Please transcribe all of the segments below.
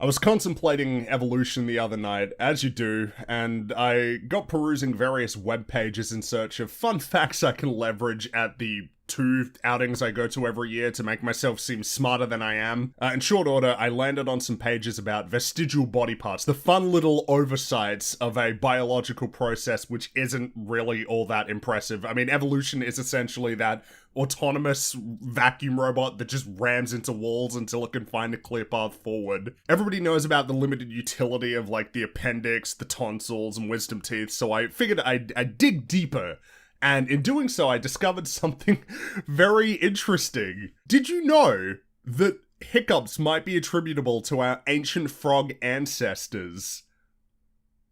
I was contemplating evolution the other night, as you do, and I got perusing various web pages in search of fun facts I can leverage at the two outings I go to every year to make myself seem smarter than I am. In short order, I landed on some pages about vestigial body parts, the fun little oversights of a biological process which isn't really all that impressive. I mean, evolution is essentially that autonomous vacuum robot that just rams into walls until it can find a clear path forward. Everybody knows about the limited utility of, like, the appendix, the tonsils, and wisdom teeth, so I figured I'd dig deeper. And in doing so, I discovered something very interesting. Did you know that hiccups might be attributable to our ancient frog ancestors?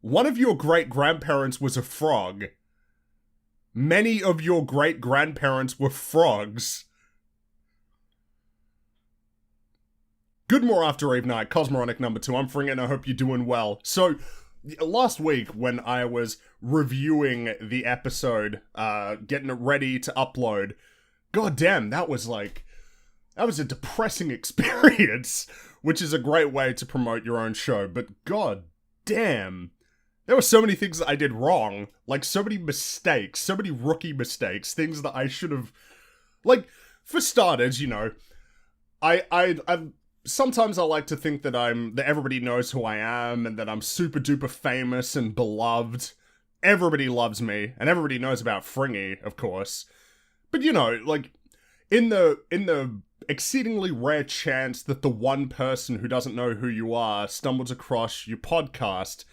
One of your great-grandparents was a frog. Many of your great-grandparents were frogs. Good more after Eve night, Cosmoronic number 2. I'm Fring and I hope you're doing well. So, last week when I was reviewing the episode, getting it ready to upload, goddamn, that was a depressing experience, which is a great way to promote your own show, but god damn. There were so many things that I did wrong, like so many mistakes, so many rookie mistakes, things that I should have, like, for starters, you know, I sometimes I like to think that that everybody knows who I am and that I'm super duper famous and beloved. Everybody loves me, and everybody knows about Fringy, of course. But you know, like, in the exceedingly rare chance that the one person who doesn't know who you are stumbles across your podcast,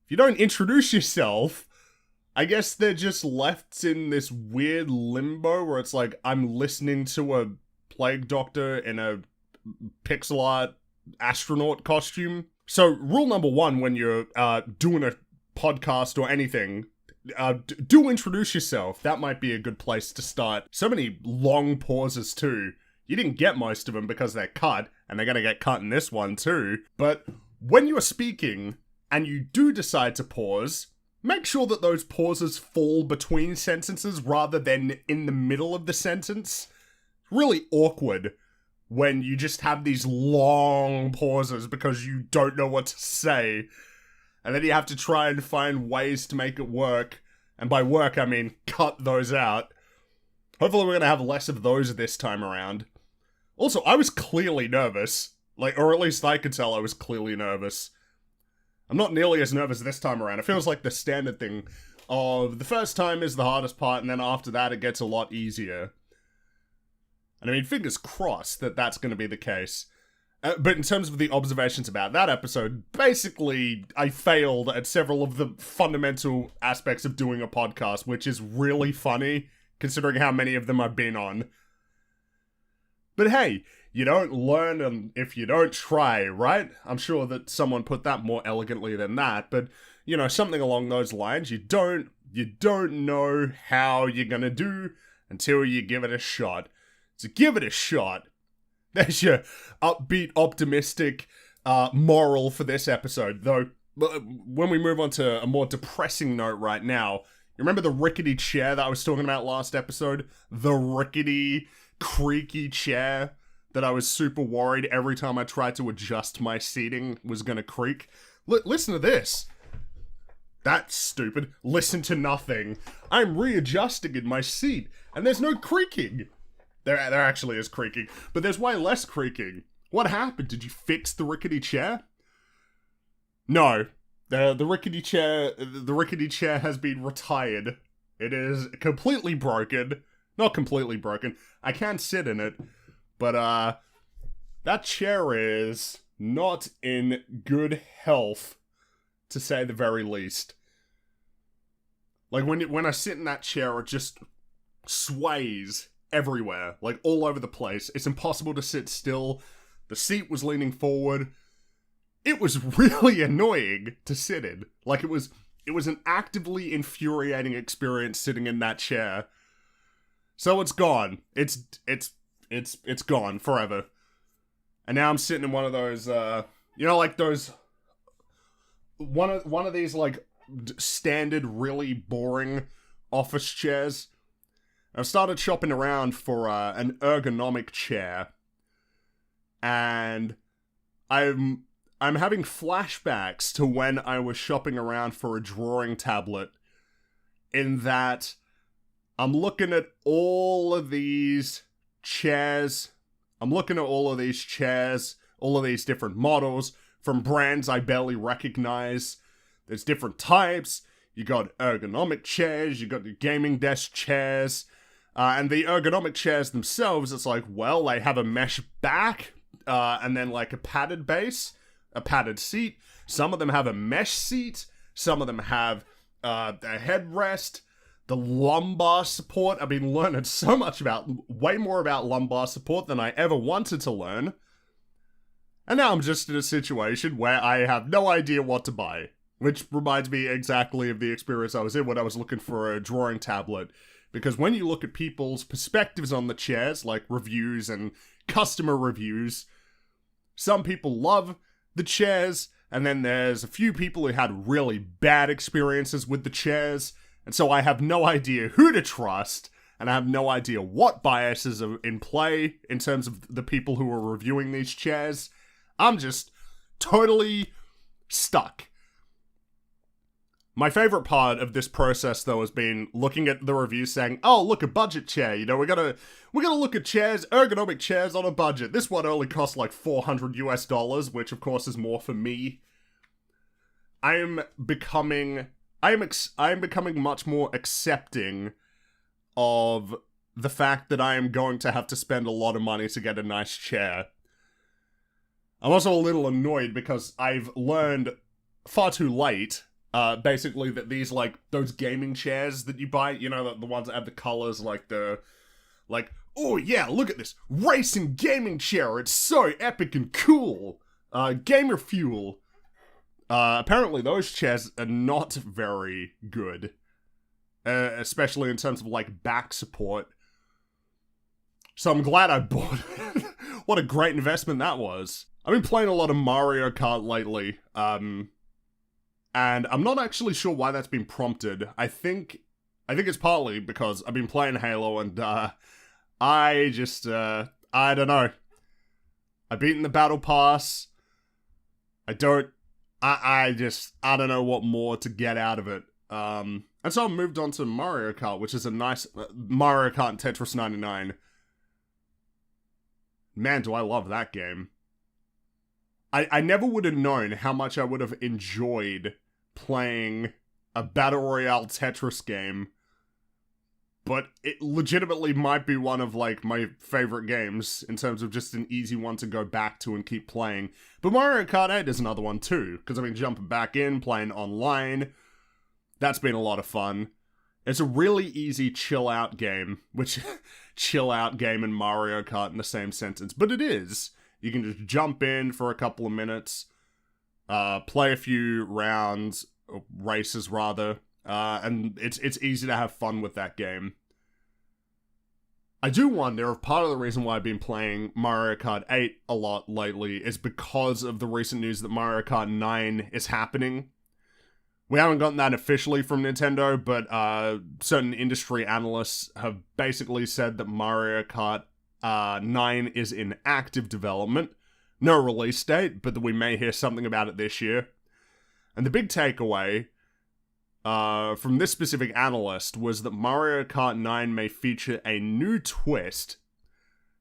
if you don't introduce yourself, I guess they're just left in this weird limbo where it's like, I'm listening to a plague doctor in a pixel art astronaut costume. So, rule number 1 when you're doing a podcast or anything, do introduce yourself. That might be a good place to start. So many long pauses too. You didn't get most of them because they're cut, and they're gonna get cut in this one too. But when you are speaking, and you do decide to pause, make sure that those pauses fall between sentences rather than in the middle of the sentence. Really awkward when you just have these long pauses because you don't know what to say. And then you have to try and find ways to make it work. And by work, I mean cut those out. Hopefully we're going to have less of those this time around. Also, I was clearly nervous. Like, or at least I could tell I was clearly nervous. I'm not nearly as nervous this time around. It feels like the standard thing of the first time is the hardest part, and then after that it gets a lot easier. And I mean, fingers crossed that that's going to be the case. But in terms of the observations about that episode, basically, I failed at several of the fundamental aspects of doing a podcast, which is really funny, considering how many of them I've been on. But hey, you don't learn if you don't try, right? I'm sure that someone put that more elegantly than that, but, you know, something along those lines. You don't know how you're gonna do until you give it a shot. So give it a shot. There's your upbeat, optimistic moral for this episode. Though, when we move on to a more depressing note right now, you remember the rickety chair that I was talking about last episode? The rickety, creaky chair that I was super worried every time I tried to adjust my seating was gonna creak? Listen to this. That's stupid. Listen to nothing. I'm readjusting in my seat, and there's no creaking. There actually is creaking, but there's way less creaking. What happened? Did you fix the rickety chair? No. The rickety chair has been retired. It is completely broken. Not completely broken. I can sit in it, but that chair is not in good health, to say the very least. Like, when I sit in that chair, it just sways everywhere, like all over the place. It's impossible to sit still. The seat was leaning forward. It was really annoying to sit in. Like, it was an actively infuriating experience sitting in that chair. So it's gone. It's gone forever. And now I'm sitting in one of those like those one of these like standard really boring office chairs. I've started shopping around for an ergonomic chair, and I'm I'm having flashbacks to when I was shopping around for a drawing tablet, in that I'm looking at all of these chairs. All of these different models from brands I barely recognize. There's different types. You got ergonomic chairs, you got the gaming desk chairs, and the ergonomic chairs themselves, it's like, well, they have a mesh back, and then like a padded base, a padded seat. Some of them have a mesh seat, some of them have a headrest, the lumbar support. I've been learning way more about lumbar support than I ever wanted to learn. And now I'm just in a situation where I have no idea what to buy. Which reminds me exactly of the experience I was in when I was looking for a drawing tablet. Because when you look at people's perspectives on the chairs, like reviews and customer reviews, some people love the chairs, and then there's a few people who had really bad experiences with the chairs, and so I have no idea who to trust, and I have no idea what biases are in play in terms of the people who are reviewing these chairs. I'm just totally stuck. My favorite part of this process, though, has been looking at the reviews saying, oh, look, a budget chair, you know, we're gonna look at chairs, ergonomic chairs on a budget. This one only costs like $400, which of course is more for me. I am becoming much more accepting of the fact that I am going to have to spend a lot of money to get a nice chair. I'm also a little annoyed because I've learned far too late, basically, that these, like, those gaming chairs that you buy, you know, the ones that have the colors, oh yeah, look at this racing gaming chair, it's so epic and cool, gamer fuel. Apparently those chairs are not very good, especially in terms of, like, back support. So I'm glad I bought it. What a great investment that was. I've been playing a lot of Mario Kart lately, and I'm not actually sure why that's been prompted. I think it's partly because I've been playing Halo, and I don't know. I've beaten the battle pass. I don't know what more to get out of it. And so I moved on to Mario Kart, which is a nice Mario Kart and Tetris 99. Man, do I love that game. I never would have known how much I would have enjoyed playing a Battle Royale Tetris game, but it legitimately might be one of, like, my favorite games in terms of just an easy one to go back to and keep playing. But Mario Kart 8 is another one too, because I've been jumping back in, playing online. That's been a lot of fun. It's a really easy chill-out game, which chill-out game and Mario Kart in the same sentence, but it is. You can just jump in for a couple of minutes, play a few rounds, races rather, and it's easy to have fun with that game. I do wonder if part of the reason why I've been playing Mario Kart 8 a lot lately is because of the recent news that Mario Kart 9 is happening. We haven't gotten that officially from Nintendo, but certain industry analysts have basically said that Mario Kart 9 is in active development. No release date, but that we may hear something about it this year. And the big takeaway from this specific analyst was that Mario Kart 9 may feature a new twist.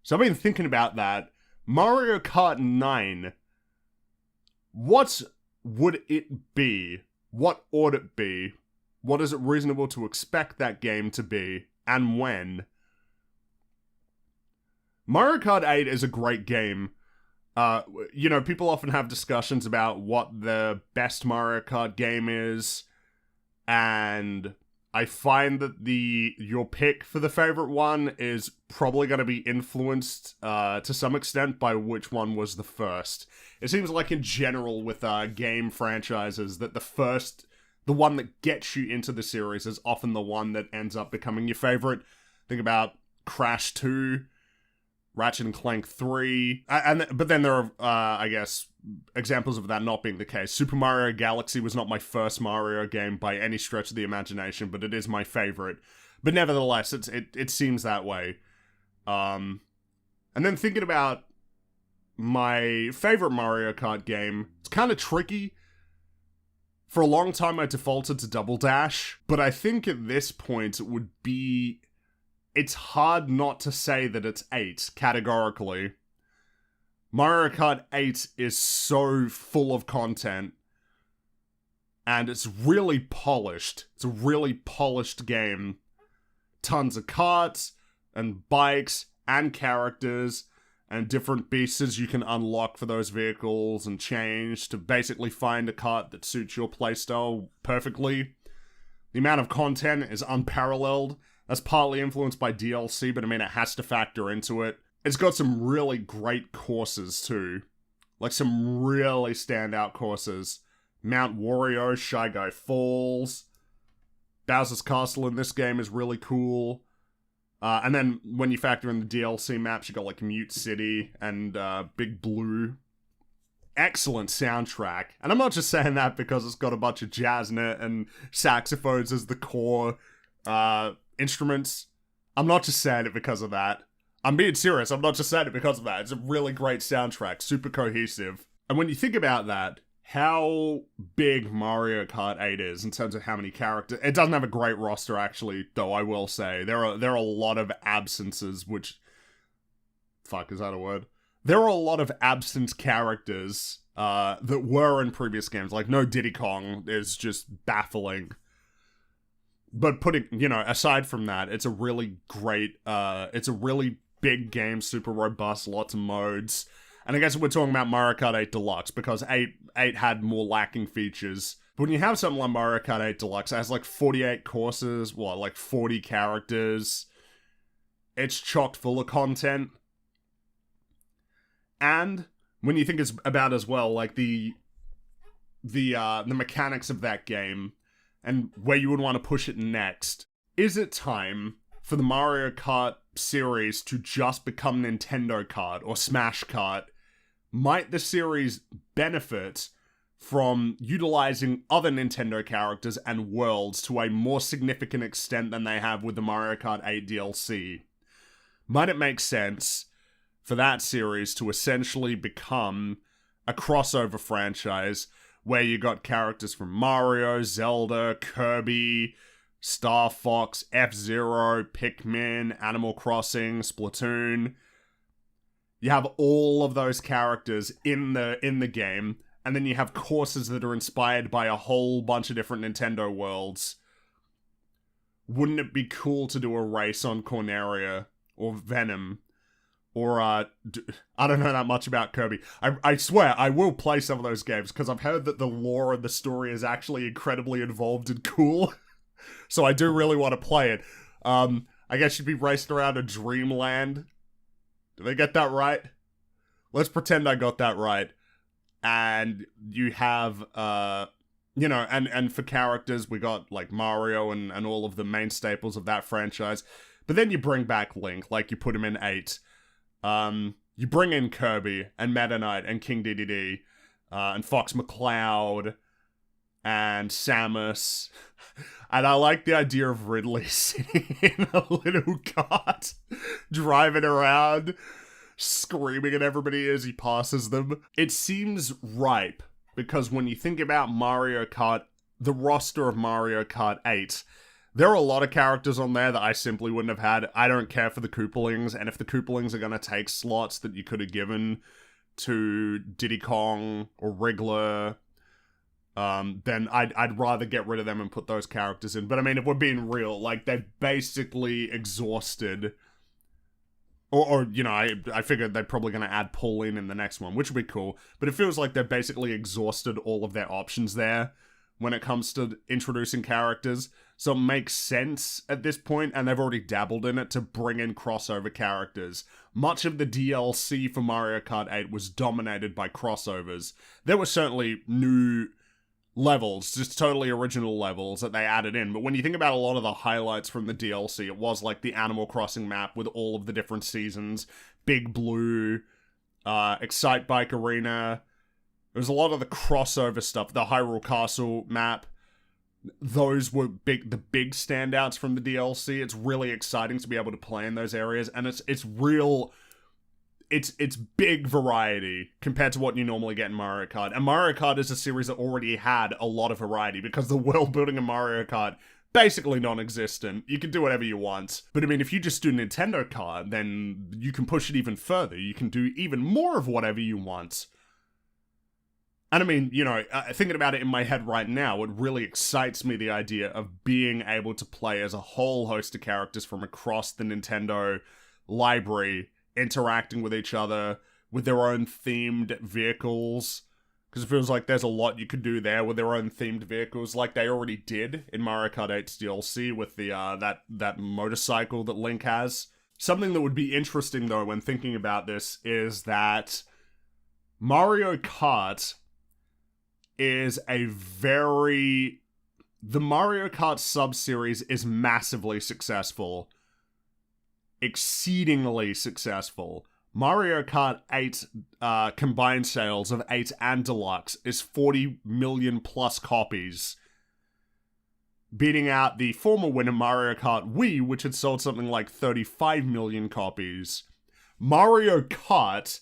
So I've been thinking about that. Mario Kart 9, what would it be? What ought it be? What is it reasonable to expect that game to be? And when? Mario Kart 8 is a great game. You know, people often have discussions about what the best Mario Kart game is, and I find that your pick for the favorite one is probably going to be influenced to some extent by which one was the first. It seems like in general with game franchises that the one that gets you into the series is often the one that ends up becoming your favorite. Think about Crash 2, Ratchet and Clank 3, but then there are, I guess, examples of that not being the case. Super Mario Galaxy was not my first Mario game by any stretch of the imagination, but it is my favorite. But nevertheless, it seems that way. And then thinking about my favorite Mario Kart game. It's kind of tricky. For a long time, I defaulted to Double Dash, but I think at this point it would be... It's hard not to say that it's 8, categorically. Mario Kart 8 is so full of content, and it's really polished. It's a really polished game. Tons of karts, and bikes, and characters, and different pieces you can unlock for those vehicles and change to basically find a kart that suits your playstyle perfectly. The amount of content is unparalleled. That's partly influenced by DLC, but I mean, it has to factor into it. It's got some really great courses, too. Like, some really standout courses. Mount Wario, Shy Guy Falls. Bowser's Castle in this game is really cool. And then, when you factor in the DLC maps, you got, like, Mute City and Big Blue. Excellent soundtrack. And I'm not just saying that because it's got a bunch of jazz in it and saxophones as the core instruments. I'm not just saying it because of that. I'm being serious, I'm not just saying it because of that. It's a really great soundtrack, super cohesive. And when you think about that, how big Mario Kart 8 is in terms of how many characters... It doesn't have a great roster, actually, though, I will say. There are a lot of absences, which... Fuck, is that a word? There are a lot of absent characters that were in previous games. Like, no Diddy Kong is just baffling. But putting, aside from that, it's a really great, it's a really big game, super robust, lots of modes. And I guess we're talking about Mario Kart 8 Deluxe, because 8 had more lacking features. But when you have something like Mario Kart 8 Deluxe, it has like 48 courses, like 40 characters. It's chock full of content. And when you think it's about as well, like the mechanics of that game, and where you would want to push it next. Is it time for the Mario Kart series to just become Nintendo Kart or Smash Kart? Might the series benefit from utilizing other Nintendo characters and worlds to a more significant extent than they have with the Mario Kart 8 DLC? Might it make sense for that series to essentially become a crossover franchise where you got characters from Mario, Zelda, Kirby, Star Fox, F-Zero, Pikmin, Animal Crossing, Splatoon. You have all of those characters in the game, and then you have courses that are inspired by a whole bunch of different Nintendo worlds. Wouldn't it be cool to do a race on Corneria or Venom? Or, I don't know that much about Kirby. I swear, I will play some of those games, because I've heard that the lore and the story is actually incredibly involved and cool. So I do really want to play it. I guess you'd be racing around a dreamland. Did I get that right? Let's pretend I got that right. And you have, and for characters, we got, like, Mario and all of the main staples of that franchise. But then you bring back Link, like you put him in 8. You bring in Kirby, and Meta Knight, and King Dedede, and Fox McCloud, and Samus. And I like the idea of Ridley sitting in a little cart, driving around, screaming at everybody as he passes them. It seems ripe, because when you think about Mario Kart, the roster of Mario Kart 8, there are a lot of characters on there that I simply wouldn't have had. I don't care for the Koopalings, and if the Koopalings are going to take slots that you could have given to Diddy Kong or Wriggler, then I'd rather get rid of them and put those characters in. But I mean, if we're being real, like, they're basically exhausted. Or I figured they're probably going to add Pauline in the next one, which would be cool. But it feels like they've basically exhausted all of their options there when it comes to introducing characters. So it makes sense at this point, and they've already dabbled in it, to bring in crossover characters. Much of the DLC for Mario Kart 8 was dominated by crossovers. There were certainly new levels, just totally original levels that they added in. But when you think about a lot of the highlights from the DLC, it was like the Animal Crossing map with all of the different seasons, Big Blue, Excite Bike Arena. There was a lot of the crossover stuff, the Hyrule Castle map. Those were the big standouts from the DLC. It's really exciting to be able to play in those areas, and it's it's big variety compared to what you normally get in Mario Kart. And Mario Kart is a series that already had a lot of variety because the world building in Mario Kart basically non-existent. You can do whatever you want. But I mean, if you just do Nintendo Kart, then you can push it even further. You can do even more of whatever you want. And I mean, you know, thinking about it in my head right now, it really excites me, the idea of being able to play as a whole host of characters from across the Nintendo library, interacting with each other, with their own themed vehicles. Because it feels like there's a lot you could do there with their own themed vehicles, like they already did in Mario Kart 8's DLC with the that motorcycle that Link has. Something that would be interesting, though, when thinking about this, is that Mario Kart is the Mario Kart sub-series is massively successful. Exceedingly successful. Mario Kart 8 combined sales of 8 and Deluxe is 40 million plus copies, beating out the former winner Mario Kart Wii, which had sold something like 35 million copies. Mario Kart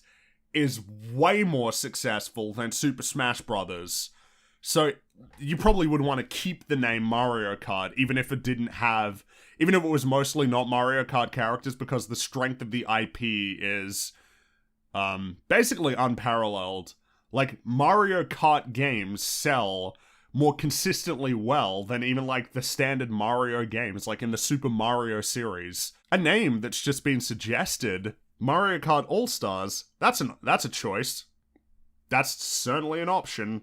is way more successful than Super Smash Bros. So you probably would want to keep the name Mario Kart, even if it was mostly not Mario Kart characters, because the strength of the IP is basically unparalleled. Like, Mario Kart games sell more consistently well than even like the standard Mario games, like in the Super Mario series. A name that's just been suggested, Mario Kart All-Stars, that's a choice. That's certainly an option.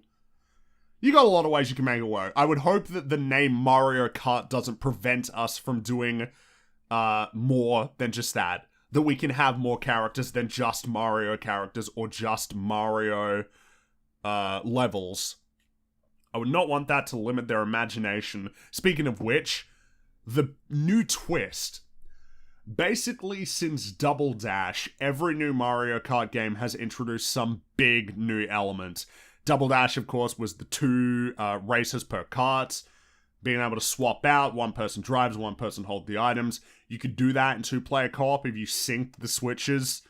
You got a lot of ways you can make it work. I would hope that the name Mario Kart doesn't prevent us from doing more than just that. That we can have more characters than just Mario characters or just Mario levels. I would not want that to limit their imagination. Speaking of which, the new twist. Basically, since Double Dash, every new Mario Kart game has introduced some big new element. Double Dash, of course, was the 2 races per kart, being able to swap out, one person drives, one person holds the items. You could do that in 2-player co-op if you synced the switches.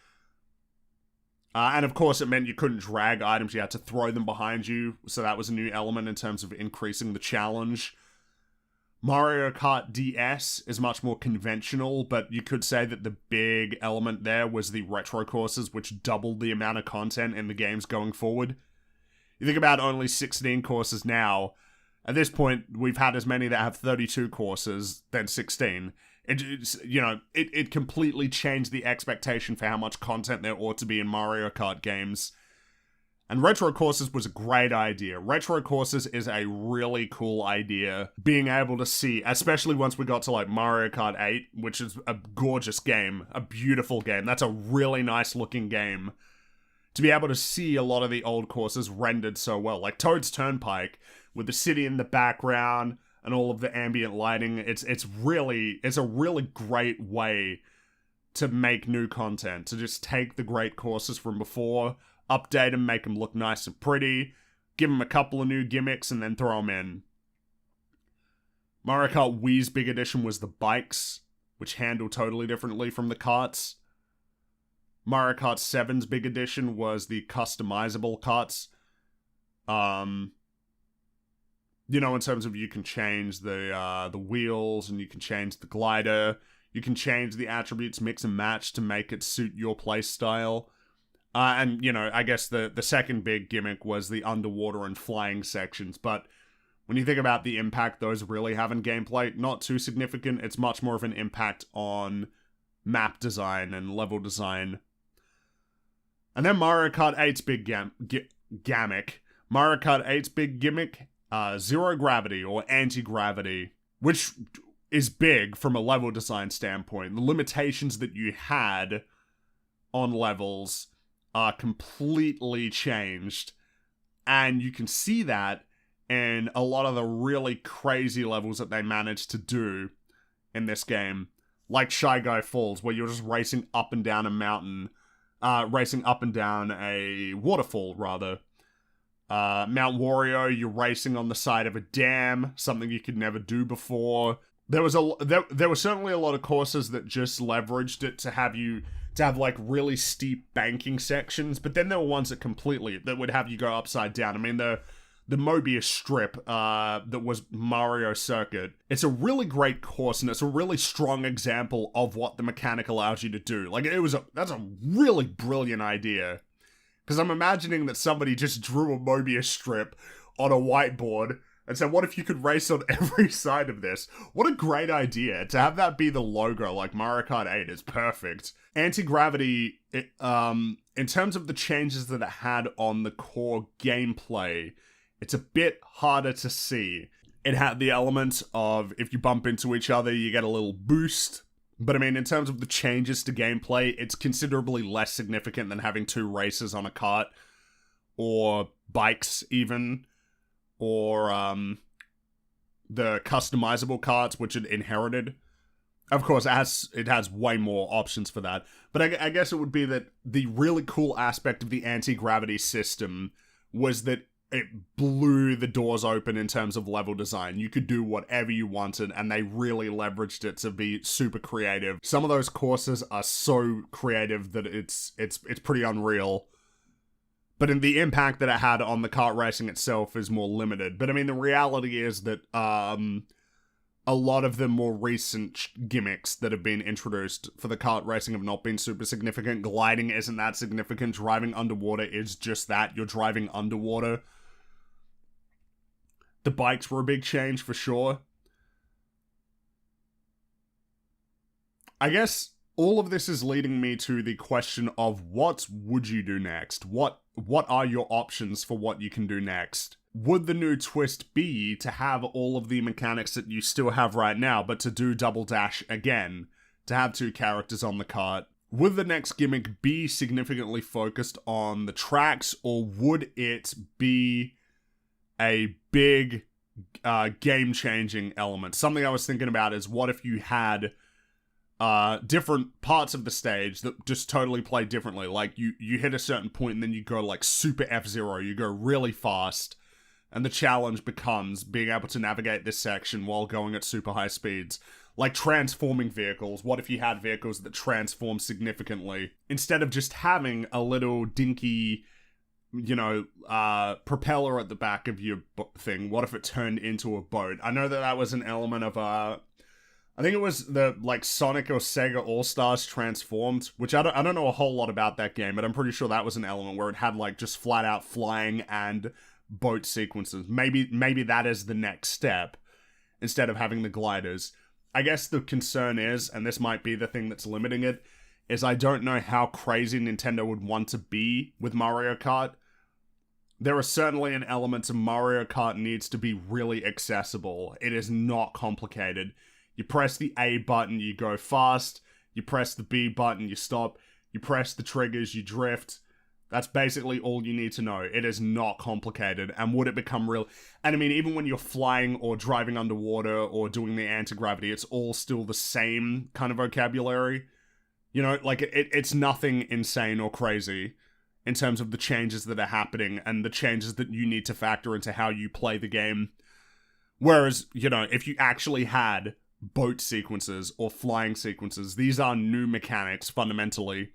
And of course, it meant you couldn't drag items, you had to throw them behind you, so that was a new element in terms of increasing the challenge. Mario Kart DS is much more conventional, but you could say that the big element there was the retro courses, which doubled the amount of content in the games going forward. You think about only 16 courses now. At this point, we've had as many that have 32 courses than 16. It completely changed the expectation for how much content there ought to be in Mario Kart games. And retro courses was a great idea. Retro courses is a really cool idea. Being able to see, especially once we got to like Mario Kart 8, which is a gorgeous game, a beautiful game. That's a really nice looking game. To be able to see a lot of the old courses rendered so well. Like Toad's Turnpike, with the city in the background and all of the ambient lighting. It's a really great way to make new content. To just take the great courses from before, update them, make them look nice and pretty, give them a couple of new gimmicks, and then throw them in. Mario Kart Wii's big addition was the bikes, which handle totally differently from the karts. Mario Kart 7's big addition was the customizable karts. In terms of you can change the wheels, and you can change the glider, you can change the attributes, mix and match to make it suit your playstyle. I guess the second big gimmick was the underwater and flying sections, but when you think about the impact those really have in gameplay, not too significant. It's much more of an impact on map design and level design. And then Mario Kart 8's big gimmick. Mario Kart 8's big gimmick, zero gravity or anti-gravity, which is big from a level design standpoint. The limitations that you had on levels are completely changed, and you can see that in a lot of the really crazy levels that they managed to do in this game, like Shy Guy Falls, where you're just racing up and down a mountain, racing up and down a waterfall, rather. Mount Wario, you're racing on the side of a dam, something you could never do before. There were certainly a lot of courses that just leveraged it to to have like really steep banking sections, but then there were ones that would have you go upside down. I mean, the Mobius strip that was Mario Circuit. It's a really great course, and it's a really strong example of what the mechanic allows you to do. Like, that's a really brilliant idea. Because I'm imagining that somebody just drew a Mobius strip on a whiteboard and said, what if you could race on every side of this? What a great idea. To have that be the logo, like Mario Kart 8, is perfect. Anti-gravity, in terms of the changes that it had on the core gameplay, it's a bit harder to see. It had the element of if you bump into each other, you get a little boost. But I mean, in terms of the changes to gameplay, it's considerably less significant than having two races on a kart. Or bikes, even. Or the customizable karts, which it inherited. Of course, it has way more options for that. But I guess it would be that the really cool aspect of the anti-gravity system was that it blew the doors open in terms of level design. You could do whatever you wanted, and they really leveraged it to be super creative. Some of those courses are so creative that it's pretty unreal. But in the impact that it had on the kart racing itself is more limited. But I mean, the reality is that a lot of the more recent gimmicks that have been introduced for the kart racing have not been super significant. Gliding isn't that significant. Driving underwater is just that. You're driving underwater. The bikes were a big change for sure. I guess all of this is leading me to the question of what would you do next? What are your options for what you can do next? Would the new twist be to have all of the mechanics that you still have right now, but to do Double Dash again? To have two characters on the kart? Would the next gimmick be significantly focused on the tracks, or would it be a big game-changing element? Something I was thinking about is, what if you had different parts of the stage that just totally play differently? Like, you hit a certain point and then you go like super F-Zero, you go really fast, and the challenge becomes being able to navigate this section while going at super high speeds. Like transforming vehicles. What if you had vehicles that transform significantly? Instead of just having a little dinky, propeller at the back of your thing, what if it turned into a boat? I know that was an element of, I think it was the, Sonic or Sega All-Stars Transformed, which I don't know a whole lot about that game, but I'm pretty sure that was an element where it had, just flat-out flying and boat sequences. Maybe that is the next step, instead of having the gliders. I guess the concern is, and this might be the thing that's limiting it, is I don't know how crazy Nintendo would want to be with Mario Kart. There are certainly an element of Mario Kart needs to be really accessible. It is not complicated. You press the A button, you go fast. You press the B button, you stop. You press the triggers, you drift. That's basically all you need to know. It is not complicated. And would it become real? And I mean, even when you're flying or driving underwater or doing the anti-gravity, it's all still the same kind of vocabulary. It's nothing insane or crazy in terms of the changes that are happening and the changes that you need to factor into how you play the game. Whereas, if you actually had boat sequences or flying sequences, these are new mechanics fundamentally.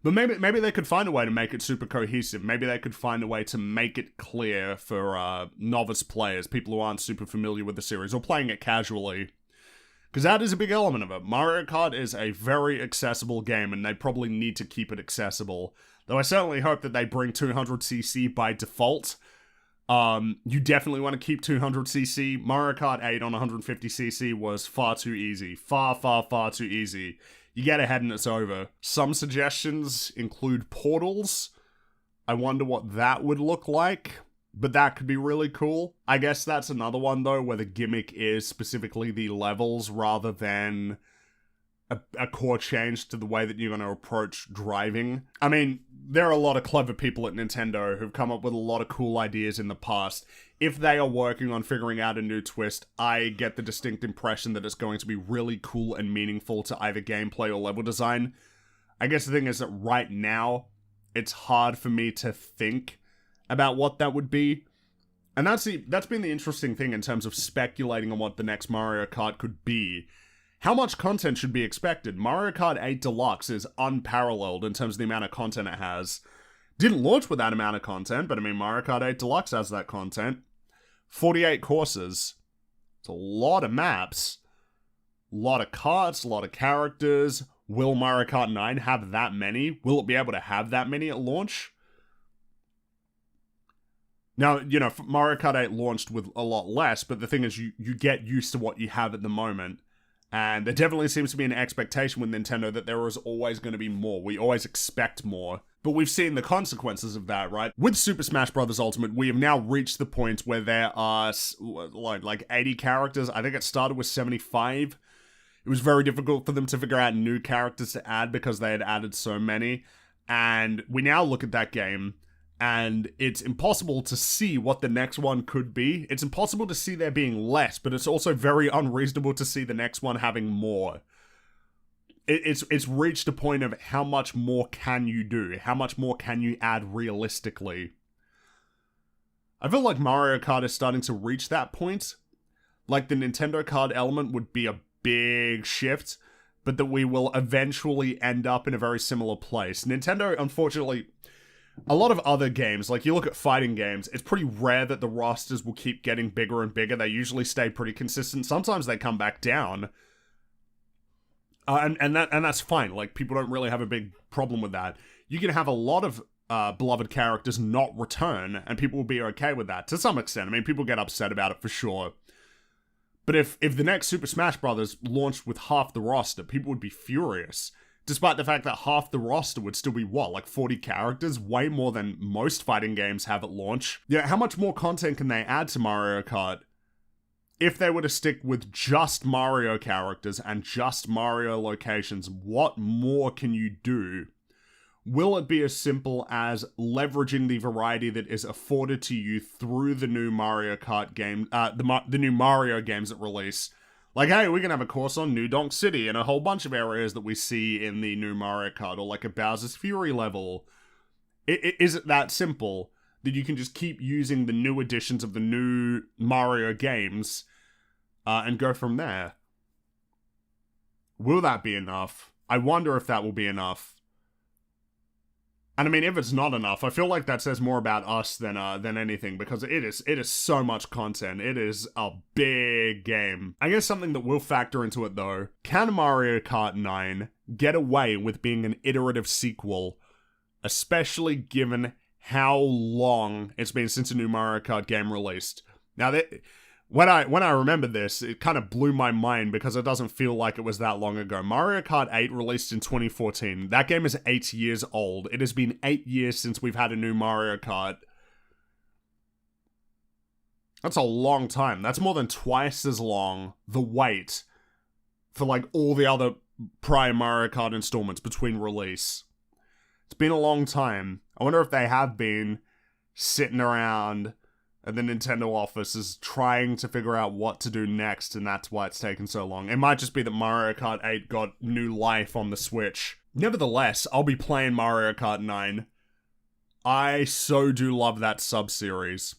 But maybe they could find a way to make it super cohesive. Maybe they could find a way to make it clear for novice players, people who aren't super familiar with the series, or playing it casually. Because that is a big element of it. Mario Kart is a very accessible game, and they probably need to keep it accessible. Though I certainly hope that they bring 200cc by default. You definitely want to keep 200cc. Mario Kart 8 on 150cc was far too easy. Far, far, far too easy. You get ahead and it's over. Some suggestions include portals. I wonder what that would look like, but that could be really cool. I guess that's another one, though, where the gimmick is specifically the levels rather than a core change to the way that you're going to approach driving. I mean, there are a lot of clever people at Nintendo who've come up with a lot of cool ideas in the past. If they are working on figuring out a new twist, I get the distinct impression that it's going to be really cool and meaningful to either gameplay or level design. I guess the thing is that right now, it's hard for me to think about what that would be. And that's been the interesting thing in terms of speculating on what the next Mario Kart could be, How much content should be expected? Mario Kart 8 Deluxe is unparalleled in terms of the amount of content it has. Didn't launch with that amount of content, but I mean, Mario Kart 8 Deluxe has that content. 48 courses. It's a lot of maps. A lot of karts, a lot of characters. Will Mario Kart 9 have that many? Will it be able to have that many at launch? Now, you know, Mario Kart 8 launched with a lot less, but the thing is, you get used to what you have at the moment. And there definitely seems to be an expectation with Nintendo that there is always going to be more. We always expect more. But we've seen the consequences of that, right? With Super Smash Bros. Ultimate, we have now reached the point where there are like 80 characters. I think it started with 75. It was very difficult for them to figure out new characters to add because they had added so many. And we now look at that game, and it's impossible to see what the next one could be. It's impossible to see there being less, but it's also very unreasonable to see the next one having more. It's reached a point of how much more can you do? How much more can you add realistically? I feel like Mario Kart is starting to reach that point. Like the Nintendo card element would be a big shift, but that we will eventually end up in a very similar place. Nintendo, unfortunately, a lot of other games, like you look at fighting games, it's pretty rare that the rosters will keep getting bigger and bigger. They usually stay pretty consistent. Sometimes they come back down. And that's fine. Like, people don't really have a big problem with that. You can have a lot of beloved characters not return, and people will be okay with that to some extent. I mean, people get upset about it for sure. But if the next Super Smash Bros. Launched with half the roster, people would be furious. Despite the fact that half the roster would still be, what, like 40 characters? Way more than most fighting games have at launch. Yeah, how much more content can they add to Mario Kart if they were to stick with just Mario characters and just Mario locations? What more can you do? Will it be as simple as leveraging the variety that is afforded to you through the new Mario Kart game, the new Mario games at release? Like, hey, we can have a course on New Donk City and a whole bunch of areas that we see in the new Mario Kart, or like a Bowser's Fury level. Is it that simple that you can just keep using the new editions of the new Mario games and go from there? Will that be enough? I wonder if that will be enough. And I mean, if it's not enough, I feel like that says more about us than anything, because it is so much content. It is a big game. I guess something that will factor into it though, can Mario Kart 9 get away with being an iterative sequel, especially given how long it's been since a new Mario Kart game released? Now, when I remember this, it kind of blew my mind because it doesn't feel like it was that long ago. Mario Kart 8 released in 2014. That game is 8 years old. It has been 8 years since we've had a new Mario Kart. That's a long time. That's more than twice as long the wait for like all the other prior Mario Kart installments between release. It's been a long time. I wonder if they have been sitting around and the Nintendo office is trying to figure out what to do next, and that's why it's taken so long. It might just be that Mario Kart 8 got new life on the Switch. Nevertheless, I'll be playing Mario Kart 9. I so do love that sub-series.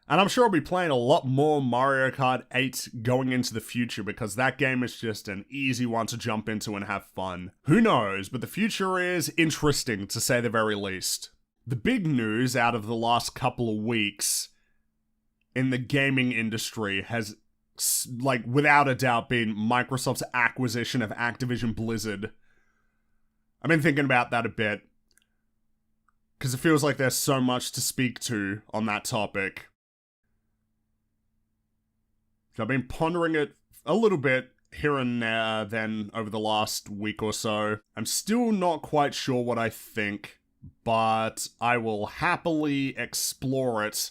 And I'm sure I'll be playing a lot more Mario Kart 8 going into the future, because that game is just an easy one to jump into and have fun. Who knows, but the future is interesting, to say the very least. The big news out of the last couple of weeks in the gaming industry has, like, without a doubt been Microsoft's acquisition of Activision Blizzard. I've been thinking about that a bit, because it feels like there's so much to speak to on that topic. So I've been pondering it a little bit here and there then over the last week or so. I'm still not quite sure what I think, but I will happily explore it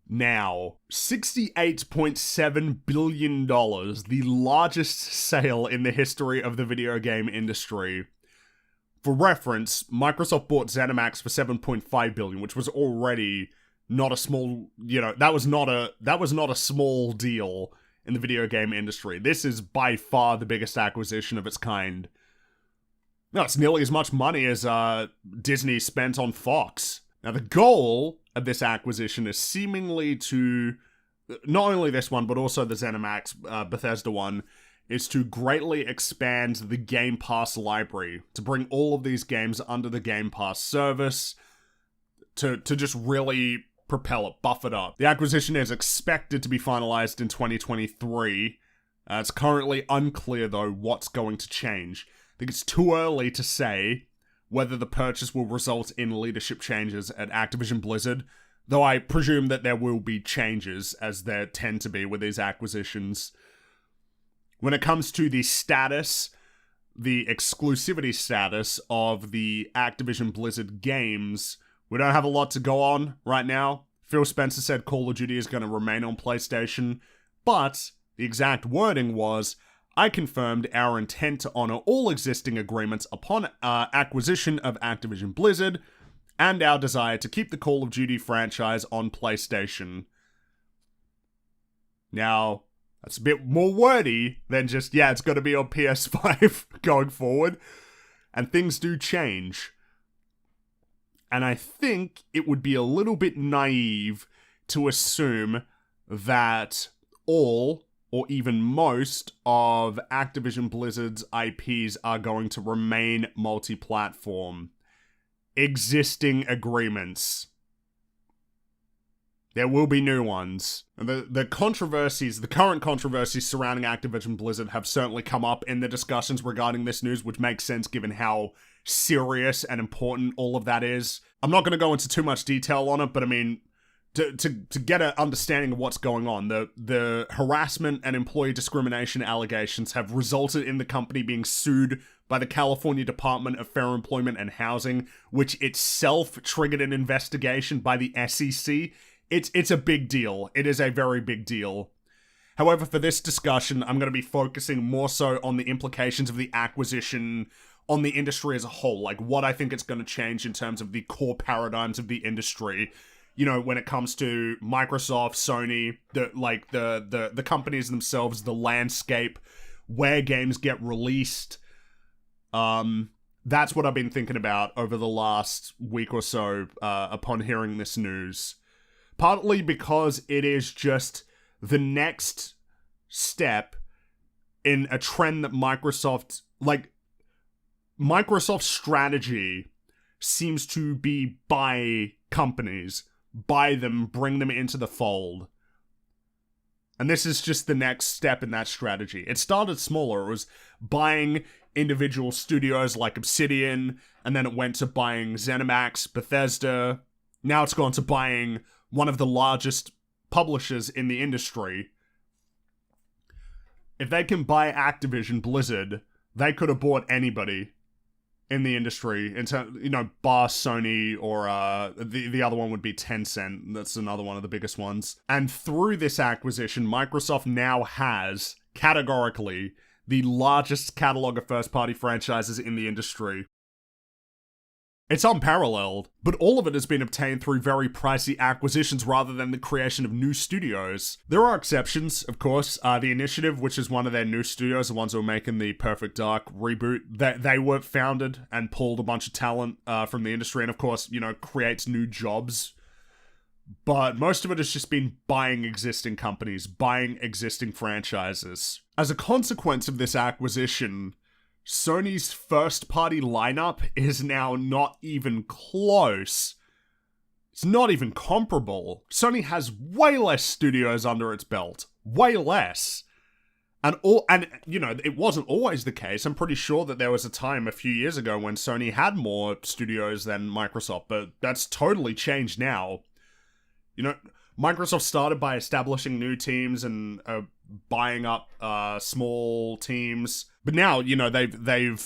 now. $68.7 billion, the largest sale in the history of the video game industry. For reference, Microsoft bought ZeniMax for $7.5 billion, which was already not a small, that was not a small deal in the video game industry. This is by far the biggest acquisition of its kind. No, it's nearly as much money as Disney spent on Fox. Now, the goal of this acquisition is seemingly to, not only this one, but also the ZeniMax Bethesda one, is to greatly expand the Game Pass library, to bring all of these games under the Game Pass service, to just really propel it, buff it up. The acquisition is expected to be finalized in 2023. It's currently unclear, though, what's going to change. I think it's too early to say whether the purchase will result in leadership changes at Activision Blizzard, though I presume that there will be changes, as there tend to be with these acquisitions. When it comes to the status, the exclusivity status of the Activision Blizzard games, we don't have a lot to go on right now. Phil Spencer said Call of Duty is going to remain on PlayStation, but the exact wording was, I confirmed our intent to honor all existing agreements upon acquisition of Activision Blizzard, and our desire to keep the Call of Duty franchise on PlayStation. Now, that's a bit more wordy than just, yeah, it's going to be on PS5 going forward. And things do change. And I think it would be a little bit naive to assume that all, or even most, of Activision Blizzard's IPs are going to remain multi-platform. Existing agreements. There will be new ones. The controversies, the current controversies surrounding Activision Blizzard have certainly come up in the discussions regarding this news, which makes sense given how serious and important all of that is. I'm not going to go into too much detail on it, but I mean, to get an understanding of what's going on, the harassment and employee discrimination allegations have resulted in the company being sued by the California Department of Fair Employment and Housing, which itself triggered an investigation by the SEC. It's a big deal. It is a very big deal. However, for this discussion, I'm going to be focusing more so on the implications of the acquisition on the industry as a whole, like what I think it's going to change in terms of the core paradigms of the industry. You know, when it comes to Microsoft, Sony, the companies themselves, the landscape, where games get released. That's what I've been thinking about over the last week or so upon hearing this news. Partly because it is just the next step in a trend that Microsoft's strategy seems to be buy companies, buy them, bring them into the fold. And this is just the next step in that strategy. It started smaller. It was buying individual studios like Obsidian, and then it went to buying ZeniMax, Bethesda. Now it's gone to buying one of the largest publishers in the industry. If they can buy Activision Blizzard, they could have bought anybody in the industry, bar Sony, or the other one would be Tencent. That's another one of the biggest ones. And through this acquisition, Microsoft now has, categorically, the largest catalog of first-party franchises in the industry. It's unparalleled, but all of it has been obtained through very pricey acquisitions rather than the creation of new studios. There are exceptions, of course. The Initiative, which is one of their new studios, the ones who are making the Perfect Dark reboot, they were founded and pulled a bunch of talent from the industry, and of course, creates new jobs. But most of it has just been buying existing companies, buying existing franchises. As a consequence of this acquisition, Sony's first-party lineup is now not even close. It's not even comparable. Sony has way less studios under its belt. Way less. And it wasn't always the case. I'm pretty sure that there was a time a few years ago when Sony had more studios than Microsoft, but that's totally changed now. Microsoft started by establishing new teams and buying up small teams, but now they've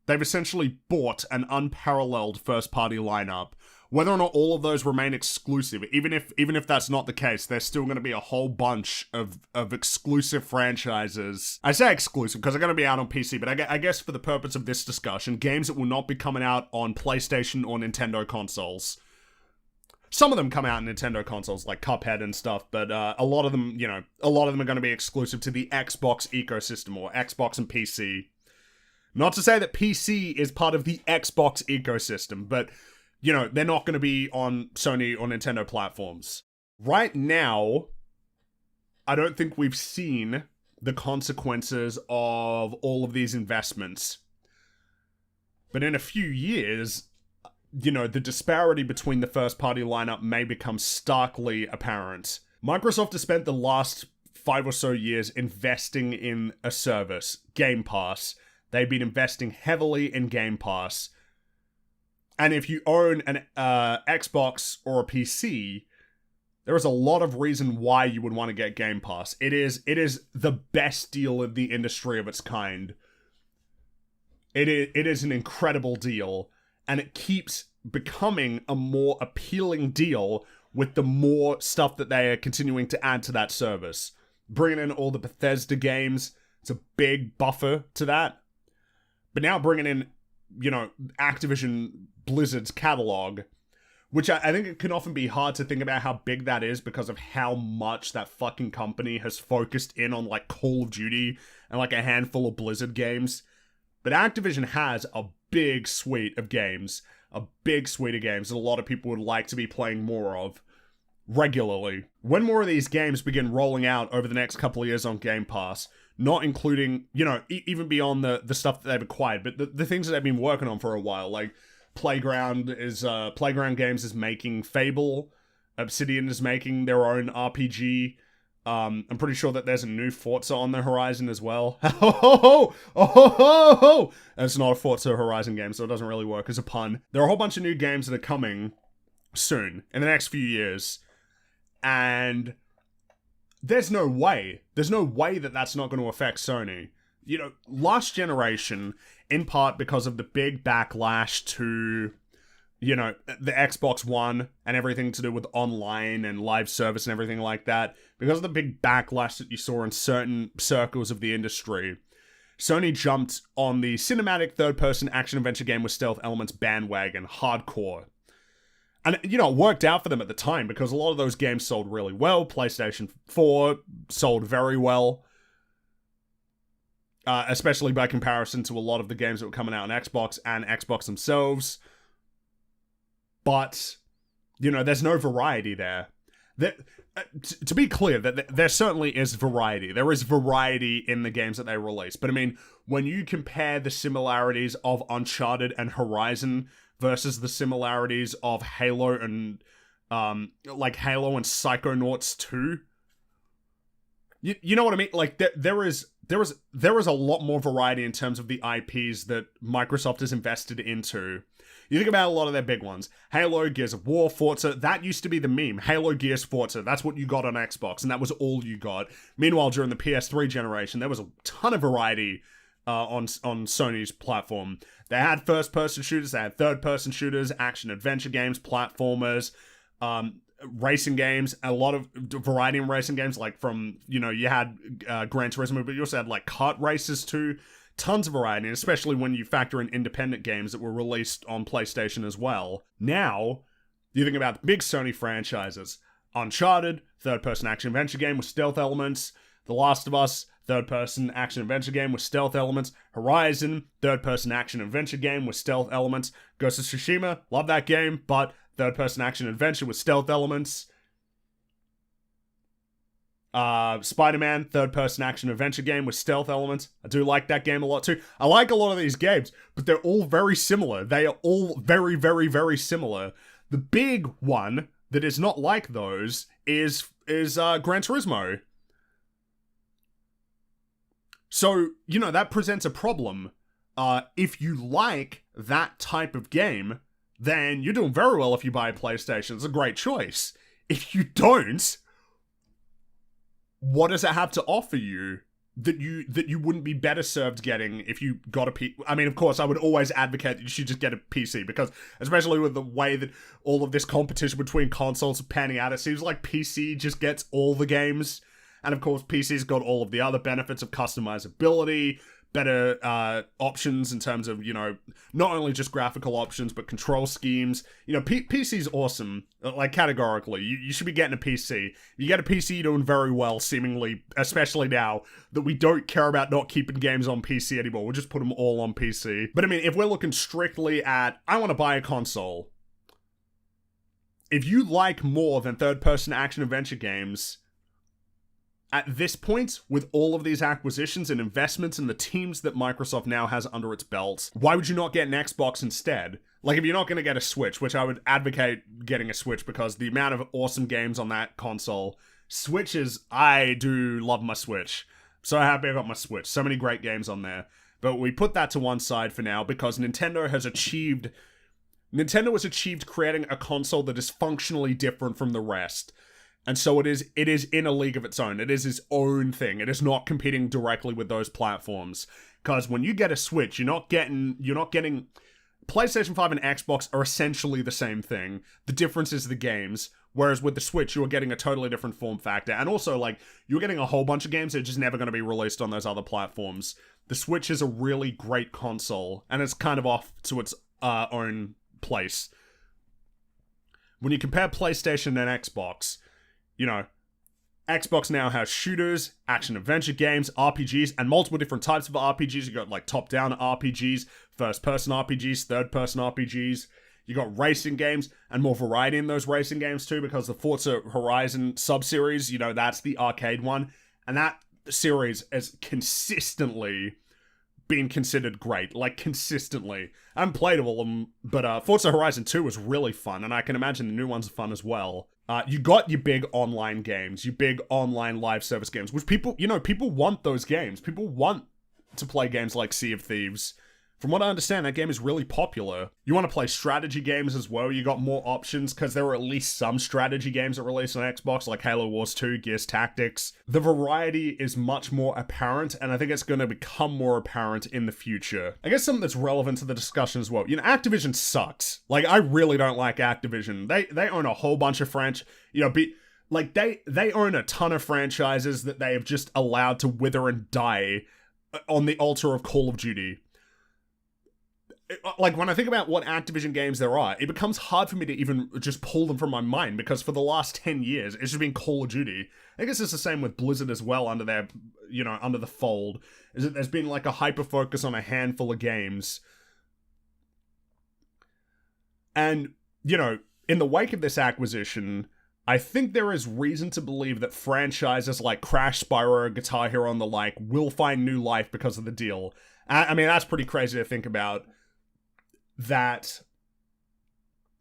essentially bought an unparalleled first-party lineup. Whether or not all of those remain exclusive, even if that's not the case, there's still going to be a whole bunch of exclusive franchises. I say exclusive because they're going to be out on PC, but I guess for the purpose of this discussion, games that will not be coming out on PlayStation or Nintendo consoles. Some of them come out on Nintendo consoles, like Cuphead and stuff, but a lot of them are going to be exclusive to the Xbox ecosystem, or Xbox and PC. Not to say that PC is part of the Xbox ecosystem, but, they're not going to be on Sony or Nintendo platforms. Right now, I don't think we've seen the consequences of all of these investments. But in a few years, you know, the disparity between the first-party lineup may become starkly apparent. Microsoft has spent the last 5 or so years investing in a service, Game Pass. They've been investing heavily in Game Pass. And if you own an Xbox or a PC, there is a lot of reason why you would want to get Game Pass. It is the best deal in the industry of its kind. It is an incredible deal, and it keeps becoming a more appealing deal with the more stuff that they are continuing to add to that service. Bringing in all the Bethesda games, it's a big buffer to that. But now bringing in, you know, Activision Blizzard's catalog, which I think it can often be hard to think about how big that is because of how much that fucking company has focused in on, like, Call of Duty and, like, a handful of Blizzard games. But Activision has a big suite of games, that a lot of people would like to be playing more of regularly. When more of these games begin rolling out over the next couple of years on Game Pass, not including, you know, even beyond the stuff that they've acquired, but the things that they've been working on for a while, like Playground Games is making Fable, Obsidian is making their own RPG. I'm pretty sure that there's a new Forza on the horizon as well. It's not a Forza Horizon game, so it doesn't really work as a pun. There are a whole bunch of new games that are coming soon, in the next few years, and there's no way that that's not going to affect Sony. You know, last generation, in part because of the big backlash to, you know, the Xbox One and everything to do with online and live service and everything like that, because of the big backlash that you saw in certain circles of the industry, Sony jumped on the cinematic third-person action-adventure game with stealth elements bandwagon hardcore. And, you know, it worked out for them at the time because a lot of those games sold really well. PlayStation 4 sold very well. Especially by comparison to a lot of the games that were coming out on Xbox and Xbox themselves. But, you know, there's no variety there. To be clear, there certainly is variety. There is variety in the games that they release. But I mean, when you compare the similarities of Uncharted and Horizon versus the similarities of Halo and, like Halo and Psychonauts 2, you know what I mean? Like, there is a lot more variety in terms of the IPs that Microsoft has invested into. You think about a lot of their big ones. Halo, Gears of War, Forza, that used to be the meme. Halo, Gears, Forza, that's what you got on Xbox, and that was all you got. Meanwhile, during the PS3 generation, there was a ton of variety on Sony's platform. They had first-person shooters, they had third-person shooters, action-adventure games, platformers, racing games, a lot of variety in racing games, like from, you know, you had Gran Turismo, but you also had, like, kart races too. Tons of variety, especially when you factor in independent games that were released on PlayStation as well. Now, you think about the big Sony franchises. Uncharted, third-person action-adventure game with stealth elements. The Last of Us, third-person action-adventure game with stealth elements. Horizon, third-person action-adventure game with stealth elements. Ghost of Tsushima, love that game, but third-person action-adventure with stealth elements. Spider-Man, third-person action-adventure game with stealth elements. I do like that game a lot too. I like a lot of these games, but they're all very similar. They are all very, very, very similar. The big one that is not like those is Gran Turismo. So, you know, that presents a problem. If you like that type of game, then you're doing very well if you buy a PlayStation. It's a great choice. If you don't, what does it have to offer you that you wouldn't be better served getting if you got a PC? I mean, of course, I would always advocate that you should just get a PC, because especially with the way that all of this competition between consoles are panning out, it seems like PC just gets all the games. And of course, PC's got all of the other benefits of customizability, better options in terms of, you know, not only just graphical options, but control schemes. You know, PC's awesome, like, categorically. You should be getting a PC. If you get a PC, you're doing very well, seemingly, especially now that we don't care about not keeping games on PC anymore. We'll just put them all on PC. But I mean, if we're looking strictly at, I want to buy a console, if you like more than third-person action-adventure games, at this point, with all of these acquisitions and investments and the teams that Microsoft now has under its belt, why would you not get an Xbox instead? Like, if you're not going to get a Switch, which I would advocate getting a Switch because the amount of awesome games on that console, I do love my Switch. So happy I got my Switch. So many great games on there. But we put that to one side for now because Nintendo has achieved creating a console that is functionally different from the rest. And so it is in a league of its own. It is its own thing. It is not competing directly with those platforms. Because when you get a Switch, you're not getting PlayStation 5 and Xbox are essentially the same thing. The difference is the games. Whereas with the Switch, you're getting a totally different form factor. And also, like, you're getting a whole bunch of games that are just never going to be released on those other platforms. The Switch is a really great console, and it's kind of off to its own place. When you compare PlayStation and Xbox, you know, Xbox now has shooters, action-adventure games, RPGs, and multiple different types of RPGs. You got, like, top-down RPGs, first-person RPGs, third-person RPGs. You got racing games, and more variety in those racing games, too, because the Forza Horizon sub-series, you know, that's the arcade one. And that series has consistently been considered great. Like, consistently. I haven't played all of them, but Forza Horizon 2 was really fun, and I can imagine the new ones are fun as well. You got your big online games, your big online live service games, which people want those games. People want to play games like Sea of Thieves. From what I understand, that game is really popular. You want to play strategy games as well, you got more options, because there were at least some strategy games that released on Xbox, like Halo Wars 2, Gears Tactics. The variety is much more apparent, and I think it's going to become more apparent in the future. I guess something that's relevant to the discussion as well. You know, Activision sucks. Like, I really don't like Activision. They own a whole bunch of they own a ton of franchises that they have just allowed to wither and die on the altar of Call of Duty. Like, when I think about what Activision games there are, it becomes hard for me to even just pull them from my mind, because for the last 10 years, it's just been Call of Duty. I guess it's the same with Blizzard as well, under the fold, is that there's been, like, a hyper-focus on a handful of games. And, you know, in the wake of this acquisition, I think there is reason to believe that franchises like Crash, Spyro, Guitar Hero, and the like will find new life because of the deal. I mean, that's pretty crazy to think about. That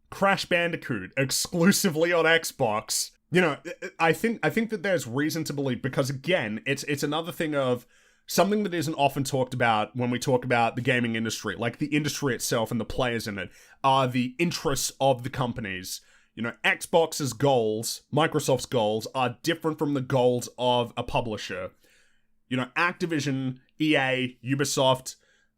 Crash Bandicoot exclusively on Xbox, you know, I think that there's reason to believe, because again, it's another thing of something that isn't often talked about when we talk about the gaming industry, like the industry itself and the players in it, are the interests of the companies. You know, Xbox's goals, Microsoft's goals, are different from the goals of a publisher. You know, Activision, EA, Ubisoft,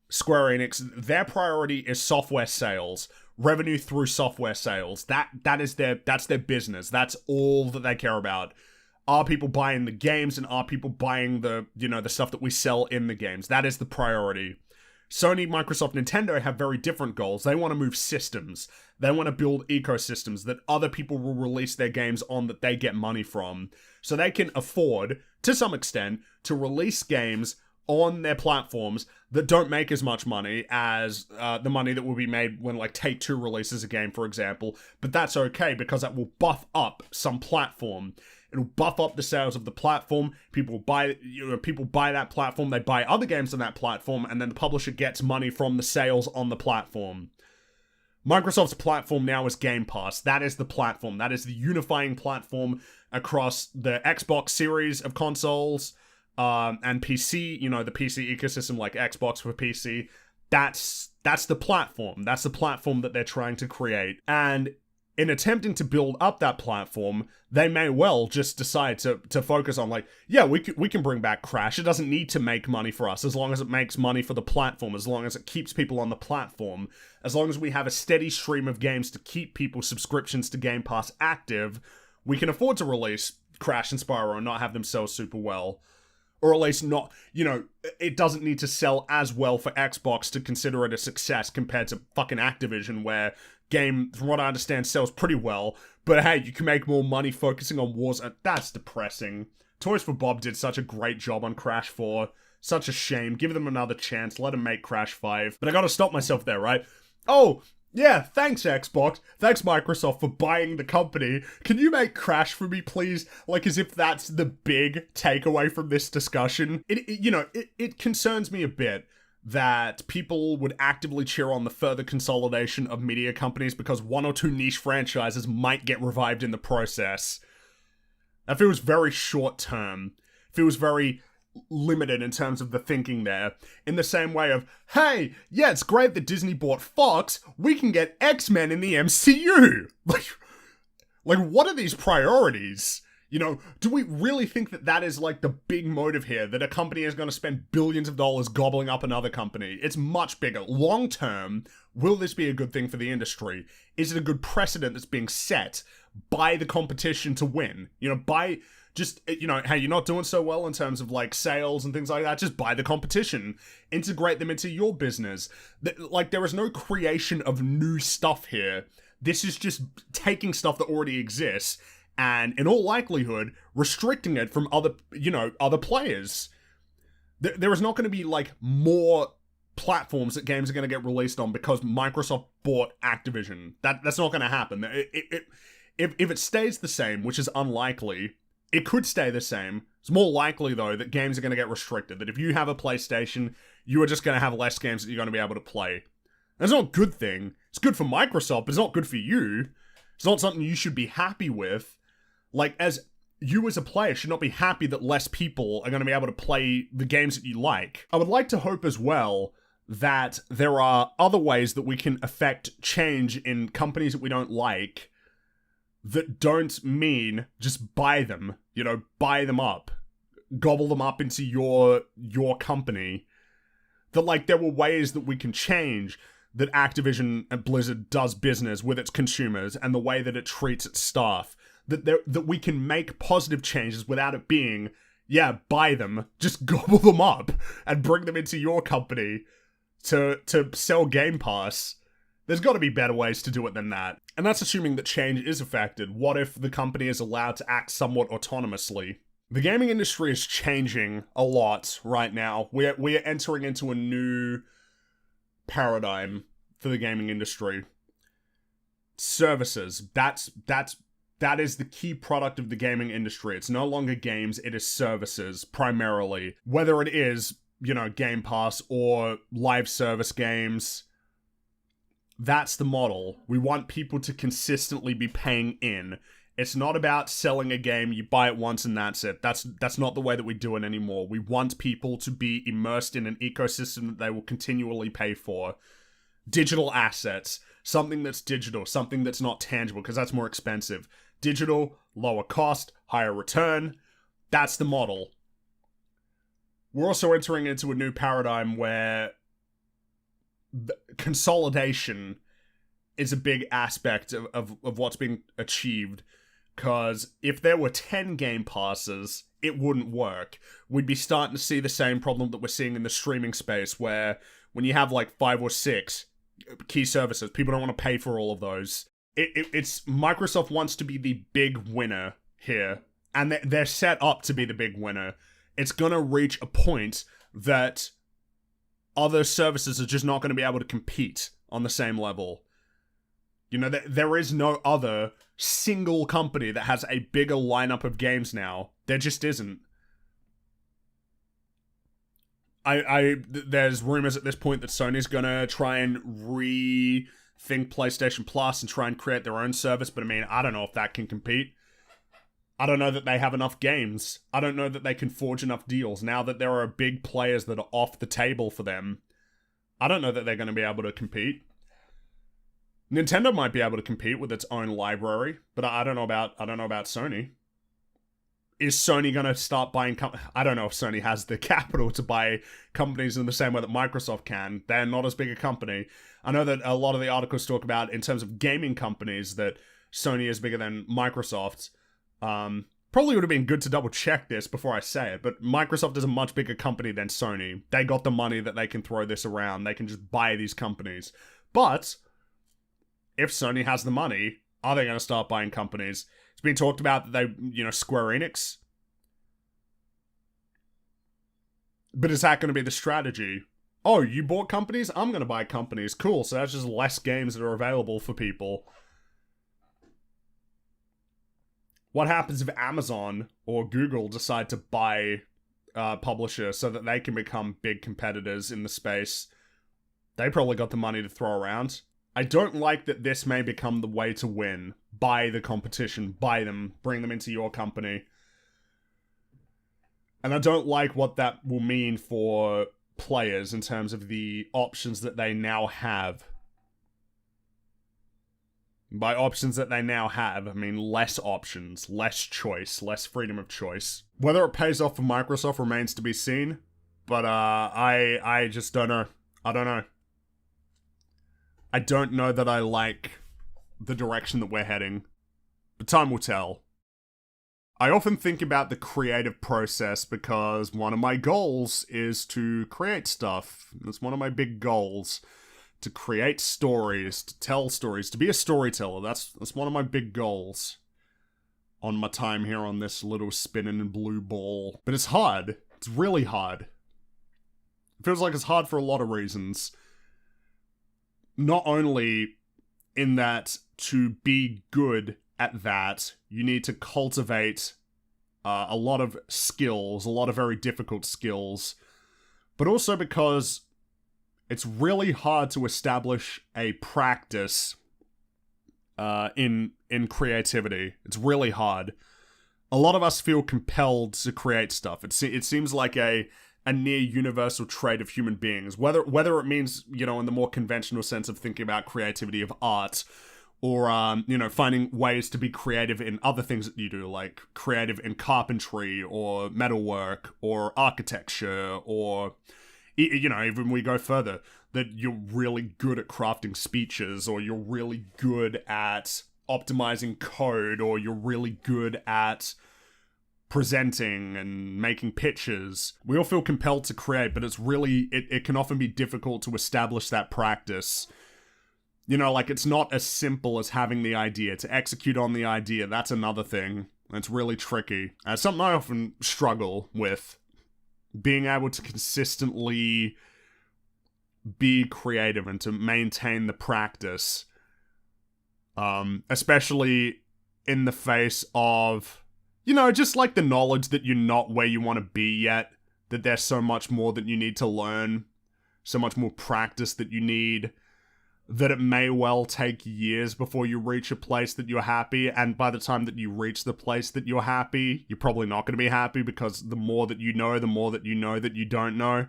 Square Enix, their priority is software sales, revenue through software sales. That's their business. That's all that they care about. Are people buying the games, and are people buying the stuff that we sell in the games? That is the priority. Sony, Microsoft, Nintendo have very different goals. They want to move systems. They want to build ecosystems that other people will release their games on, that they get money from. So they can afford, to some extent, to release games on their platforms that don't make as much money as the money that will be made when, like, Take-Two releases a game, for example. But that's okay, because that will buff up some platform. It'll buff up the sales of the platform. People buy that platform, they buy other games on that platform, and then the publisher gets money from the sales on the platform. Microsoft's platform now is Game Pass. That is the platform. That is the unifying platform across the Xbox series of consoles, and PC, you know, the PC ecosystem, like Xbox for PC. That's the platform. That's the platform that they're trying to create. And in attempting to build up that platform, they may well just decide to focus on, like, yeah, we can bring back Crash. It doesn't need to make money for us, as long as it makes money for the platform, as long as it keeps people on the platform, as long as we have a steady stream of games to keep people's subscriptions to Game Pass active, we can afford to release Crash and Spyro and not have them sell super well. Or at least not, you know, it doesn't need to sell as well for Xbox to consider it a success compared to fucking Activision, where game, from what I understand, sells pretty well. But hey, you can make more money focusing on wars. That's depressing. Toys for Bob did such a great job on Crash 4. Such a shame. Give them another chance. Let them make Crash 5. But I gotta stop myself there, right? Oh, Yeah, thanks Xbox. Thanks Microsoft for buying the company. Can you make Crash for me, please? Like, as if that's the big takeaway from this discussion. It concerns me a bit that people would actively cheer on the further consolidation of media companies because one or two niche franchises might get revived in the process. That feels very short term. Feels very limited in terms of the thinking there. In the same way of, hey, yeah, it's great that Disney bought Fox. We can get X-Men in the MCU. Like, what are these priorities? You know, do we really think that that is like the big motive here? That a company is going to spend billions of dollars gobbling up another company? It's much bigger. Long term, will this be a good thing for the industry? Is it a good precedent that's being set by the competition to win? You know, by just, hey, you're not doing so well in terms of like sales and things like that. Just buy the competition. Integrate them into your business. Like, there is no creation of new stuff here. This is just taking stuff that already exists and, in all likelihood, restricting it from other players. There is not going to be, like, more platforms that games are going to get released on because Microsoft bought Activision. That's not going to happen. If it stays the same, which is unlikely, it could stay the same. It's more likely, though, that games are going to get restricted. That if you have a PlayStation, you are just going to have less games that you're going to be able to play. That's not a good thing. It's good for Microsoft, but it's not good for you. It's not something you should be happy with. Like, as you as a player should not be happy that less people are going to be able to play the games that you like. I would like to hope as well that there are other ways that we can affect change in companies that we don't like that don't mean just buy them, buy them up, gobble them up into your company. That, like, there were ways that we can change that Activision and Blizzard does business with its consumers and the way that it treats its staff. That we can make positive changes without it being, yeah, buy them, just gobble them up and bring them into your company to sell Game Pass. There's got to be better ways to do it than that. And that's assuming that change is affected. What if the company is allowed to act somewhat autonomously? The gaming industry is changing a lot right now. We are entering into a new paradigm for the gaming industry. Services. That is the key product of the gaming industry. It's no longer games, it is services, primarily. Whether it is, Game Pass or live service games, that's the model. We want people to consistently be paying in. It's not about selling a game, you buy it once and that's it. That's not the way that we do it anymore. We want people to be immersed in an ecosystem that they will continually pay for. Digital assets. Something that's digital, something that's not tangible, because that's more expensive. Digital, lower cost, higher return. That's the model. We're also entering into a new paradigm where consolidation is a big aspect of what's being achieved. Because if there were 10 Game Passes, it wouldn't work. We'd be starting to see the same problem that we're seeing in the streaming space, where when you have like 5 or 6 key services, people don't want to pay for all of those. It's Microsoft wants to be the big winner here, and they're set up to be the big winner. It's gonna reach a point that other services are just not going to be able to compete on the same level. There is no other single company that has a bigger lineup of games now. There just isn't. There's rumors at this point that Sony's gonna try and rethink PlayStation Plus and try and create their own service, but I don't know if that can compete. I don't know that they have enough games. I don't know that they can forge enough deals. Now that there are big players that are off the table for them, I don't know that they're going to be able to compete. Nintendo might be able to compete with its own library, but I don't know about Sony. Is Sony going to start buying I don't know if Sony has the capital to buy companies in the same way that Microsoft can. They're not as big a company. I know that a lot of the articles talk about, in terms of gaming companies, that Sony is bigger than Microsoft. Probably would have been good to double check this before I say it, but Microsoft is a much bigger company than Sony. They got the money that they can throw this around. They can just buy these companies. But if Sony has the money, are they going to start buying companies? It's been talked about that they, Square Enix. But is that going to be the strategy? Oh, you bought companies? I'm gonna buy companies. Cool, so that's just less games that are available for people. What happens if Amazon or Google decide to buy publisher so that they can become big competitors in the space? They probably got the money to throw around. I don't like that this may become the way to win. Buy the competition, buy them, bring them into your company. And I don't like what that will mean for players in terms of the options that they now have. By options that they now have, I mean less options, less choice, less freedom of choice. Whether it pays off for Microsoft remains to be seen, but I just don't know. I don't know. I don't know that I like the direction that we're heading, but time will tell. I often think about the creative process because one of my goals is to create stuff. That's one of my big goals. To create stories, to tell stories, to be a storyteller. That's one of my big goals on my time here on this little spinning blue ball. But it's hard. It's really hard. It feels like it's hard for a lot of reasons. Not only in that to be good at that, you need to cultivate a lot of skills, a lot of very difficult skills, but also because it's really hard to establish a practice in creativity. It's really hard. A lot of us feel compelled to create stuff. It seems like a near universal trait of human beings. Whether it means, in the more conventional sense of thinking about creativity of art, or finding ways to be creative in other things that you do, like creative in carpentry or metalwork or architecture, or even we go further, that you're really good at crafting speeches, or you're really good at optimizing code, or you're really good at presenting and making pitches. We all feel compelled to create, but it's really, it can often be difficult to establish that practice. It's not as simple as having the idea. To execute on the idea, that's another thing. It's really tricky. It's something I often struggle with. Being able to consistently be creative and to maintain the practice. Especially in the face of, just like the knowledge that you're not where you want to be yet. That there's so much more that you need to learn. So much more practice that you need. That it may well take years before you reach a place that you're happy, and by the time that you reach the place that you're happy, you're probably not going to be happy, because the more that you know, the more that you know that you don't know.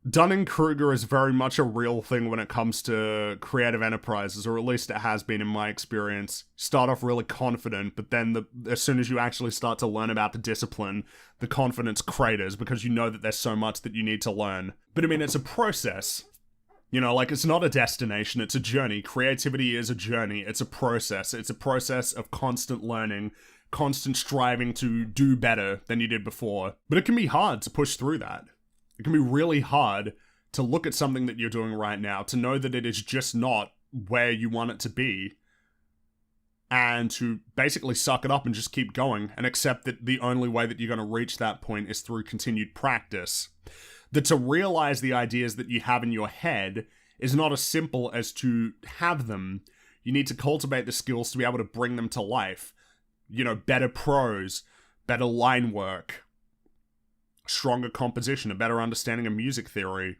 Dunning-Kruger is very much a real thing when it comes to creative enterprises, or at least it has been in my experience. Start off really confident, but then as soon as you actually start to learn about the discipline, the confidence craters, because you know that there's so much that you need to learn. But I mean, it's a process. It's not a destination, it's a journey. Creativity is a journey, it's a process. It's a process of constant learning, constant striving to do better than you did before. But it can be hard to push through that. It can be really hard to look at something that you're doing right now, to know that it is just not where you want it to be, and to basically suck it up and just keep going, and accept that the only way that you're going to reach that point is through continued practice. That to realize the ideas that you have in your head is not as simple as to have them. You need to cultivate the skills to be able to bring them to life. Better prose, better line work, stronger composition, a better understanding of music theory.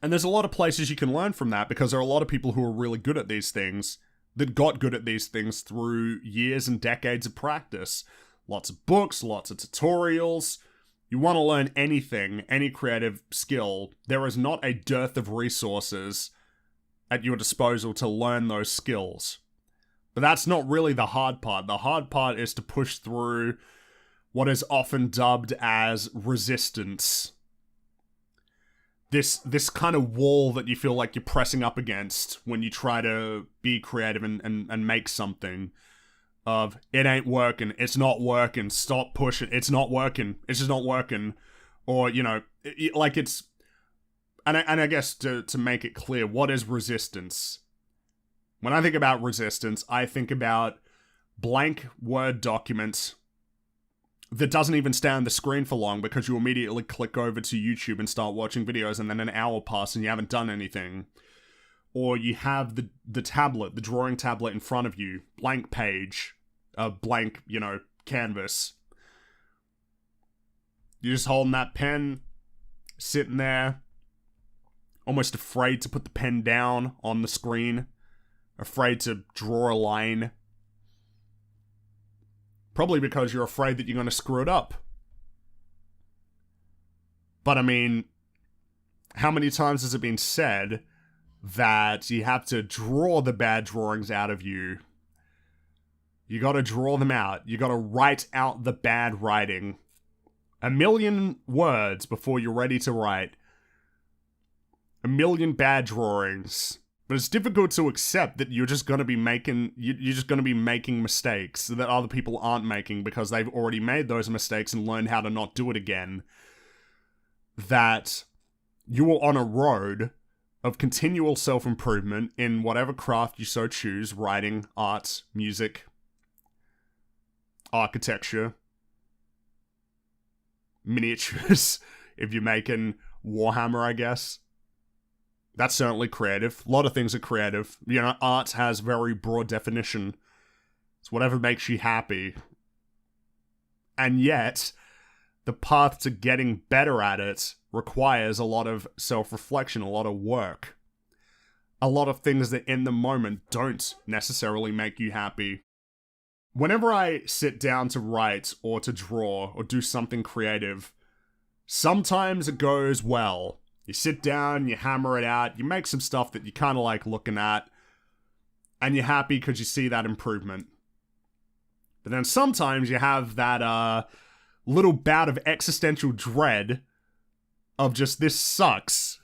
And there's a lot of places you can learn from that, because there are a lot of people who are really good at these things that got good at these things through years and decades of practice. Lots of books, lots of tutorials. You want to learn anything, any creative skill, there is not a dearth of resources at your disposal to learn those skills. But that's not really the hard part. The hard part is to push through what is often dubbed as resistance. This kind of wall that you feel like you're pressing up against when you try to be creative and make something. Of, it ain't working, it's not working, stop pushing, it's not working, it's just not working. Or, it's... And I guess to make it clear, what is resistance? When I think about resistance, I think about blank Word documents that doesn't even stay on the screen for long because you immediately click over to YouTube and start watching videos, and then an hour passes and you haven't done anything. Or you have the tablet, the drawing tablet in front of you, blank page, a blank, canvas. You're just holding that pen, sitting there, almost afraid to put the pen down on the screen, afraid to draw a line. Probably because you're afraid that you're going to screw it up. But I mean, how many times has it been said that you have to draw the bad drawings out of you? You gotta draw them out. You gotta write out the bad writing. 1,000,000 words before you're ready to write. 1,000,000 bad drawings. But it's difficult to accept that you're just gonna be making mistakes that other people aren't making because they've already made those mistakes and learned how to not do it again. That you are on a road of continual self-improvement in whatever craft you so choose: writing, art, music, architecture, miniatures, if you're making Warhammer, I guess. That's certainly creative. A lot of things are creative. Art has very broad definition. It's whatever makes you happy. And yet, the path to getting better at it requires a lot of self-reflection, a lot of work. A lot of things that in the moment don't necessarily make you happy. Whenever I sit down to write or to draw or do something creative, sometimes it goes well. You sit down, you hammer it out, you make some stuff that you kind of like looking at, and you're happy because you see that improvement. But then sometimes you have that little bout of existential dread of just, this sucks,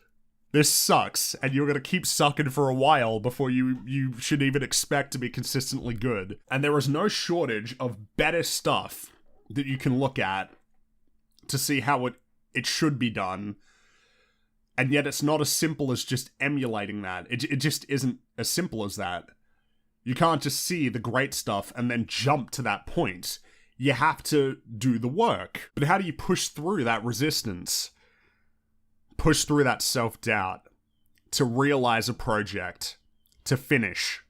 and you're gonna keep sucking for a while before you should even expect to be consistently good. And there is no shortage of better stuff that you can look at to see how it should be done. And yet it's not as simple as just emulating that. It just isn't as simple as that. You can't just see the great stuff and then jump to that point. You have to do the work. But how do you push through that resistance? Push through that self-doubt to realize a project, to finish?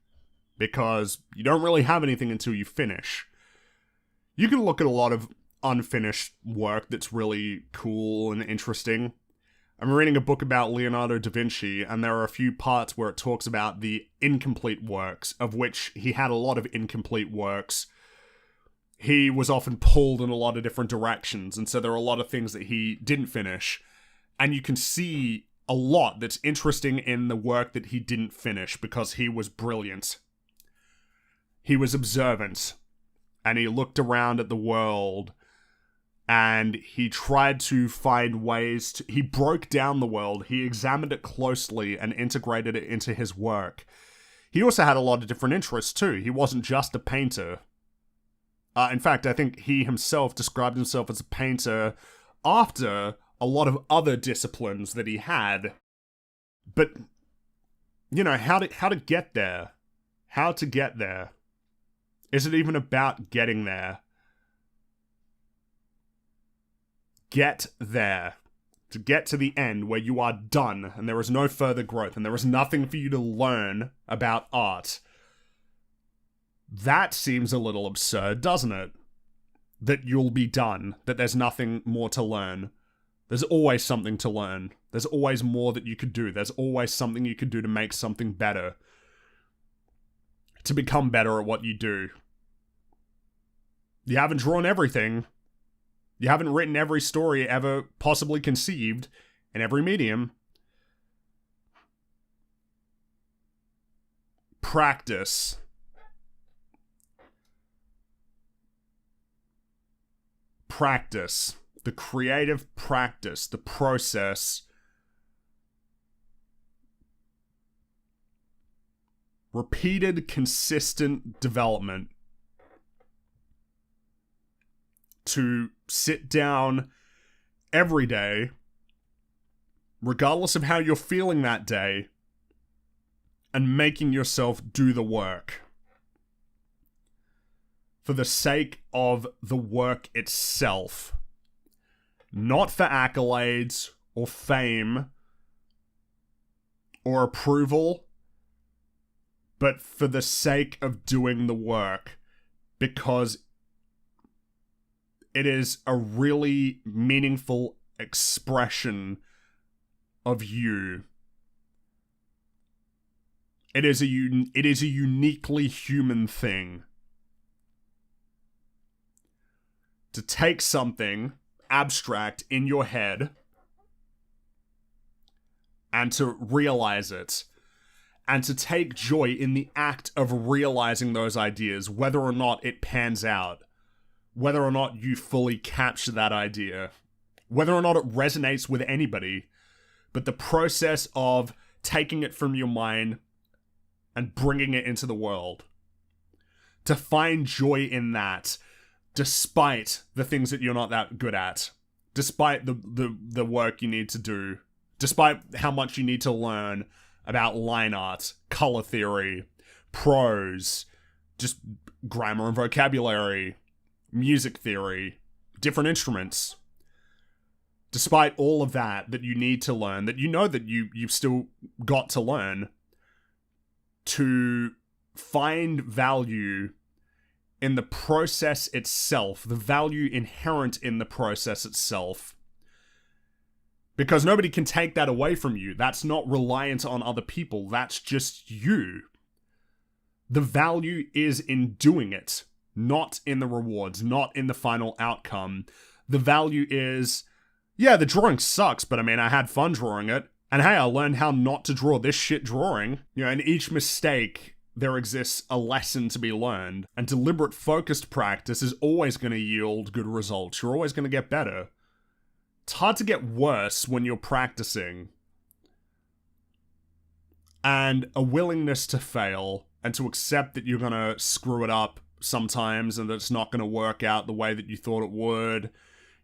Because you don't really have anything until you finish. You can look at a lot of unfinished work that's really cool and interesting. I'm reading a book about Leonardo da Vinci, and there are a few parts where it talks about the incomplete works, of which he had a lot of incomplete works. He was often pulled in a lot of different directions, and so there are a lot of things that he didn't finish. And you can see a lot that's interesting in the work that he didn't finish because he was brilliant. He was observant, and he looked around at the world, and he tried to find ways to... He broke down the world, he examined it closely, and integrated it into his work. He also had a lot of different interests, too. He wasn't just a painter. In fact, I think he himself described himself as a painter after a lot of other disciplines that he had. But, how to get there? How to get there? Is it even about getting there? Get there. To get to the end where you are done and there is no further growth and there is nothing for you to learn about art. That seems a little absurd, doesn't it? That you'll be done, that there's nothing more to learn. There's always something to learn. There's always more that you could do. There's always something you could do to make something better. To become better at what you do. You haven't drawn everything. You haven't written every story ever possibly conceived in every medium. Practice. Practice. The creative practice. The process. Repeated, consistent development. To sit down every day, regardless of how you're feeling that day, and making yourself do the work. for the sake of the work itself. Not for accolades or fame or approval, but for the sake of doing the work, because it is a really meaningful expression of you. It is a uniquely human thing. To take something abstract in your head and to realize it, and to take joy in the act of realizing those ideas, whether or not it pans out, whether or not you fully capture that idea, whether or not it resonates with anybody, but the process of taking it from your mind and bringing it into the world. To find joy in that, despite the things that you're not that good at, despite the work you need to do, despite how much you need to learn about line art, color theory, prose, just grammar and vocabulary, music theory, different instruments. Despite all of that you need to learn, that you know that you've still got to learn, to find value in the process itself, the value inherent in the process itself. Because nobody can take that away from you. That's not reliant on other people. That's just you. The value is in doing it, not in the rewards, not in the final outcome. The value is, yeah, the drawing sucks, but I mean, I had fun drawing it. And hey, I learned how not to draw this shit drawing. You know, in each mistake, there exists a lesson to be learned. And deliberate, focused practice is always going to yield good results. You're always going to get better. It's hard to get worse when you're practicing. And a willingness to fail and to accept that you're going to screw it up sometimes and that it's not going to work out the way that you thought it would.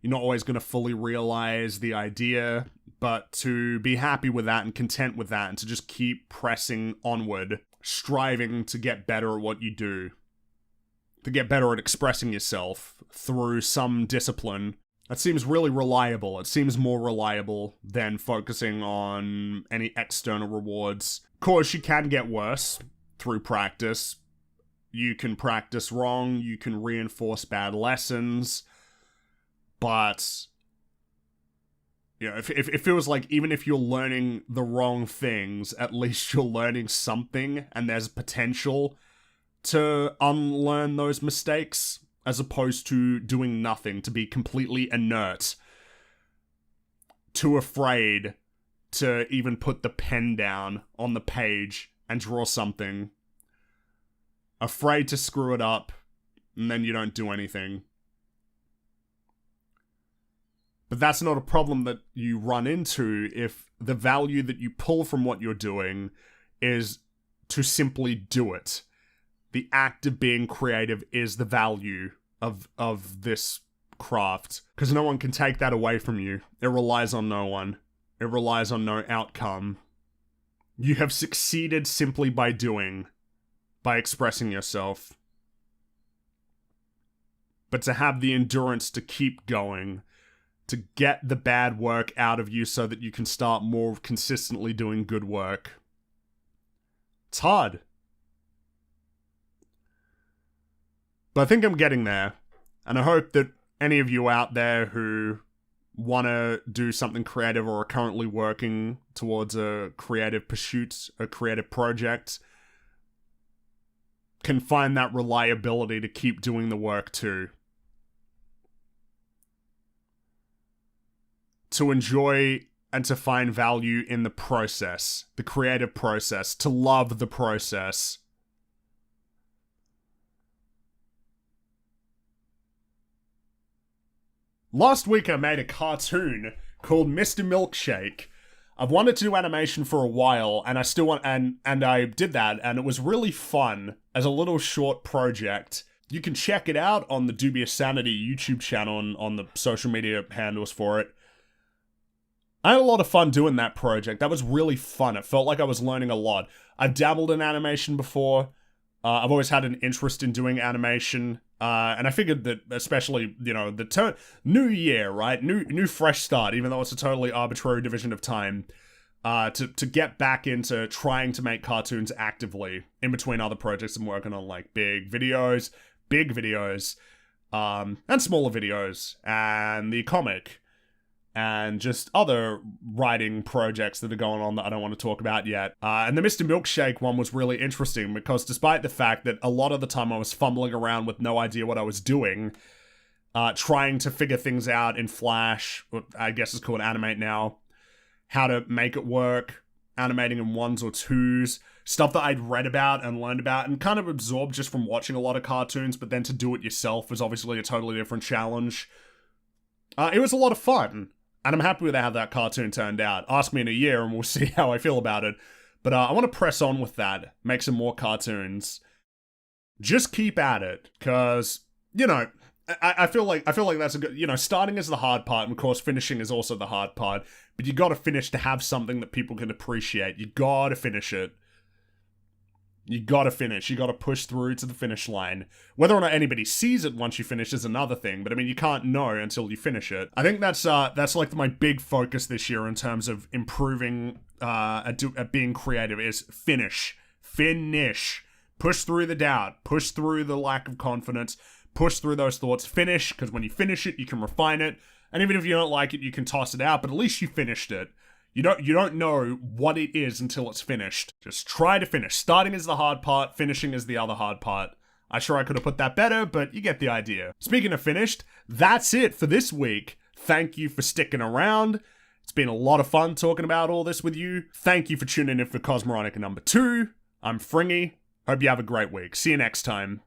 You're not always going to fully realize the idea, but to be happy with that and content with that and to just keep pressing onward, striving to get better at what you do, to get better at expressing yourself through some discipline. That seems really reliable. It seems more reliable than focusing on any external rewards. Of course, you can get worse through practice. You can practice wrong, you can reinforce bad lessons, but you know, it feels like even if you're learning the wrong things, at least you're learning something, and there's potential to unlearn those mistakes, as opposed to doing nothing, to be completely inert, too afraid to even put the pen down on the page and draw something, afraid to screw it up, and then you don't do anything. But that's not a problem that you run into if the value that you pull from what you're doing is to simply do it. The act of being creative is the value of this craft. Because no one can take that away from you. It relies on no one. It relies on no outcome. You have succeeded simply by doing, by expressing yourself. But to have the endurance to keep going, to get the bad work out of you so that you can start more consistently doing good work. It's hard. But I think I'm getting there. And I hope that any of you out there who want to do something creative or are currently working towards a creative pursuit, a creative project, can find that reliability to keep doing the work too. To enjoy and to find value in the process, the creative process, to love the process. Last week I made a cartoon called Mr. Milkshake. I've wanted to do animation for a while, and I still want, and I did that, and it was really fun as a little short project. You can check it out on the Dubious Sanity YouTube channel and on the social media handles for it. I had a lot of fun doing that project. That was really fun. It felt like I was learning a lot. I've dabbled in animation before. I've always had an interest in doing animation, And I figured that, especially, the new year, right? New fresh start, even though it's a totally arbitrary division of time, to get back into trying to make cartoons actively in between other projects I'm working on, like big videos, and smaller videos, and the comic, and just other writing projects that are going on that I don't want to talk about yet. And the Mr. Milkshake one was really interesting because despite the fact that a lot of the time I was fumbling around with no idea what I was doing, trying to figure things out in Flash, what I guess it's called Animate now, how to make it work, animating in 1s or 2s, stuff that I'd read about and learned about and kind of absorbed just from watching a lot of cartoons, but then to do it yourself was obviously a totally different challenge. It was a lot of fun. And I'm happy with how that cartoon turned out. Ask me in a year and we'll see how I feel about it. But I want to press on with that. Make some more cartoons. Just keep at it. Because, I feel like that's a good... starting is the hard part. And of course, finishing is also the hard part. But you got to finish to have something that people can appreciate. You got to finish it. You gotta finish. You gotta push through to the finish line. Whether or not anybody sees it once you finish is another thing, but I mean, you can't know until you finish it. I think that's like my big focus this year in terms of improving at being creative is finish. Finish. Push through the doubt. Push through the lack of confidence. Push through those thoughts. Finish, because when you finish it, you can refine it. And even if you don't like it, you can toss it out, but at least you finished it. You don't know what it is until it's finished. Just try to finish. Starting is the hard part, finishing is the other hard part. I'm sure I could have put that better, but you get the idea. Speaking of finished, that's it for this week. Thank you for sticking around. It's been a lot of fun talking about all this with you. Thank you for tuning in for Cosmoronic number 2. I'm Fringy. Hope you have a great week. See you next time.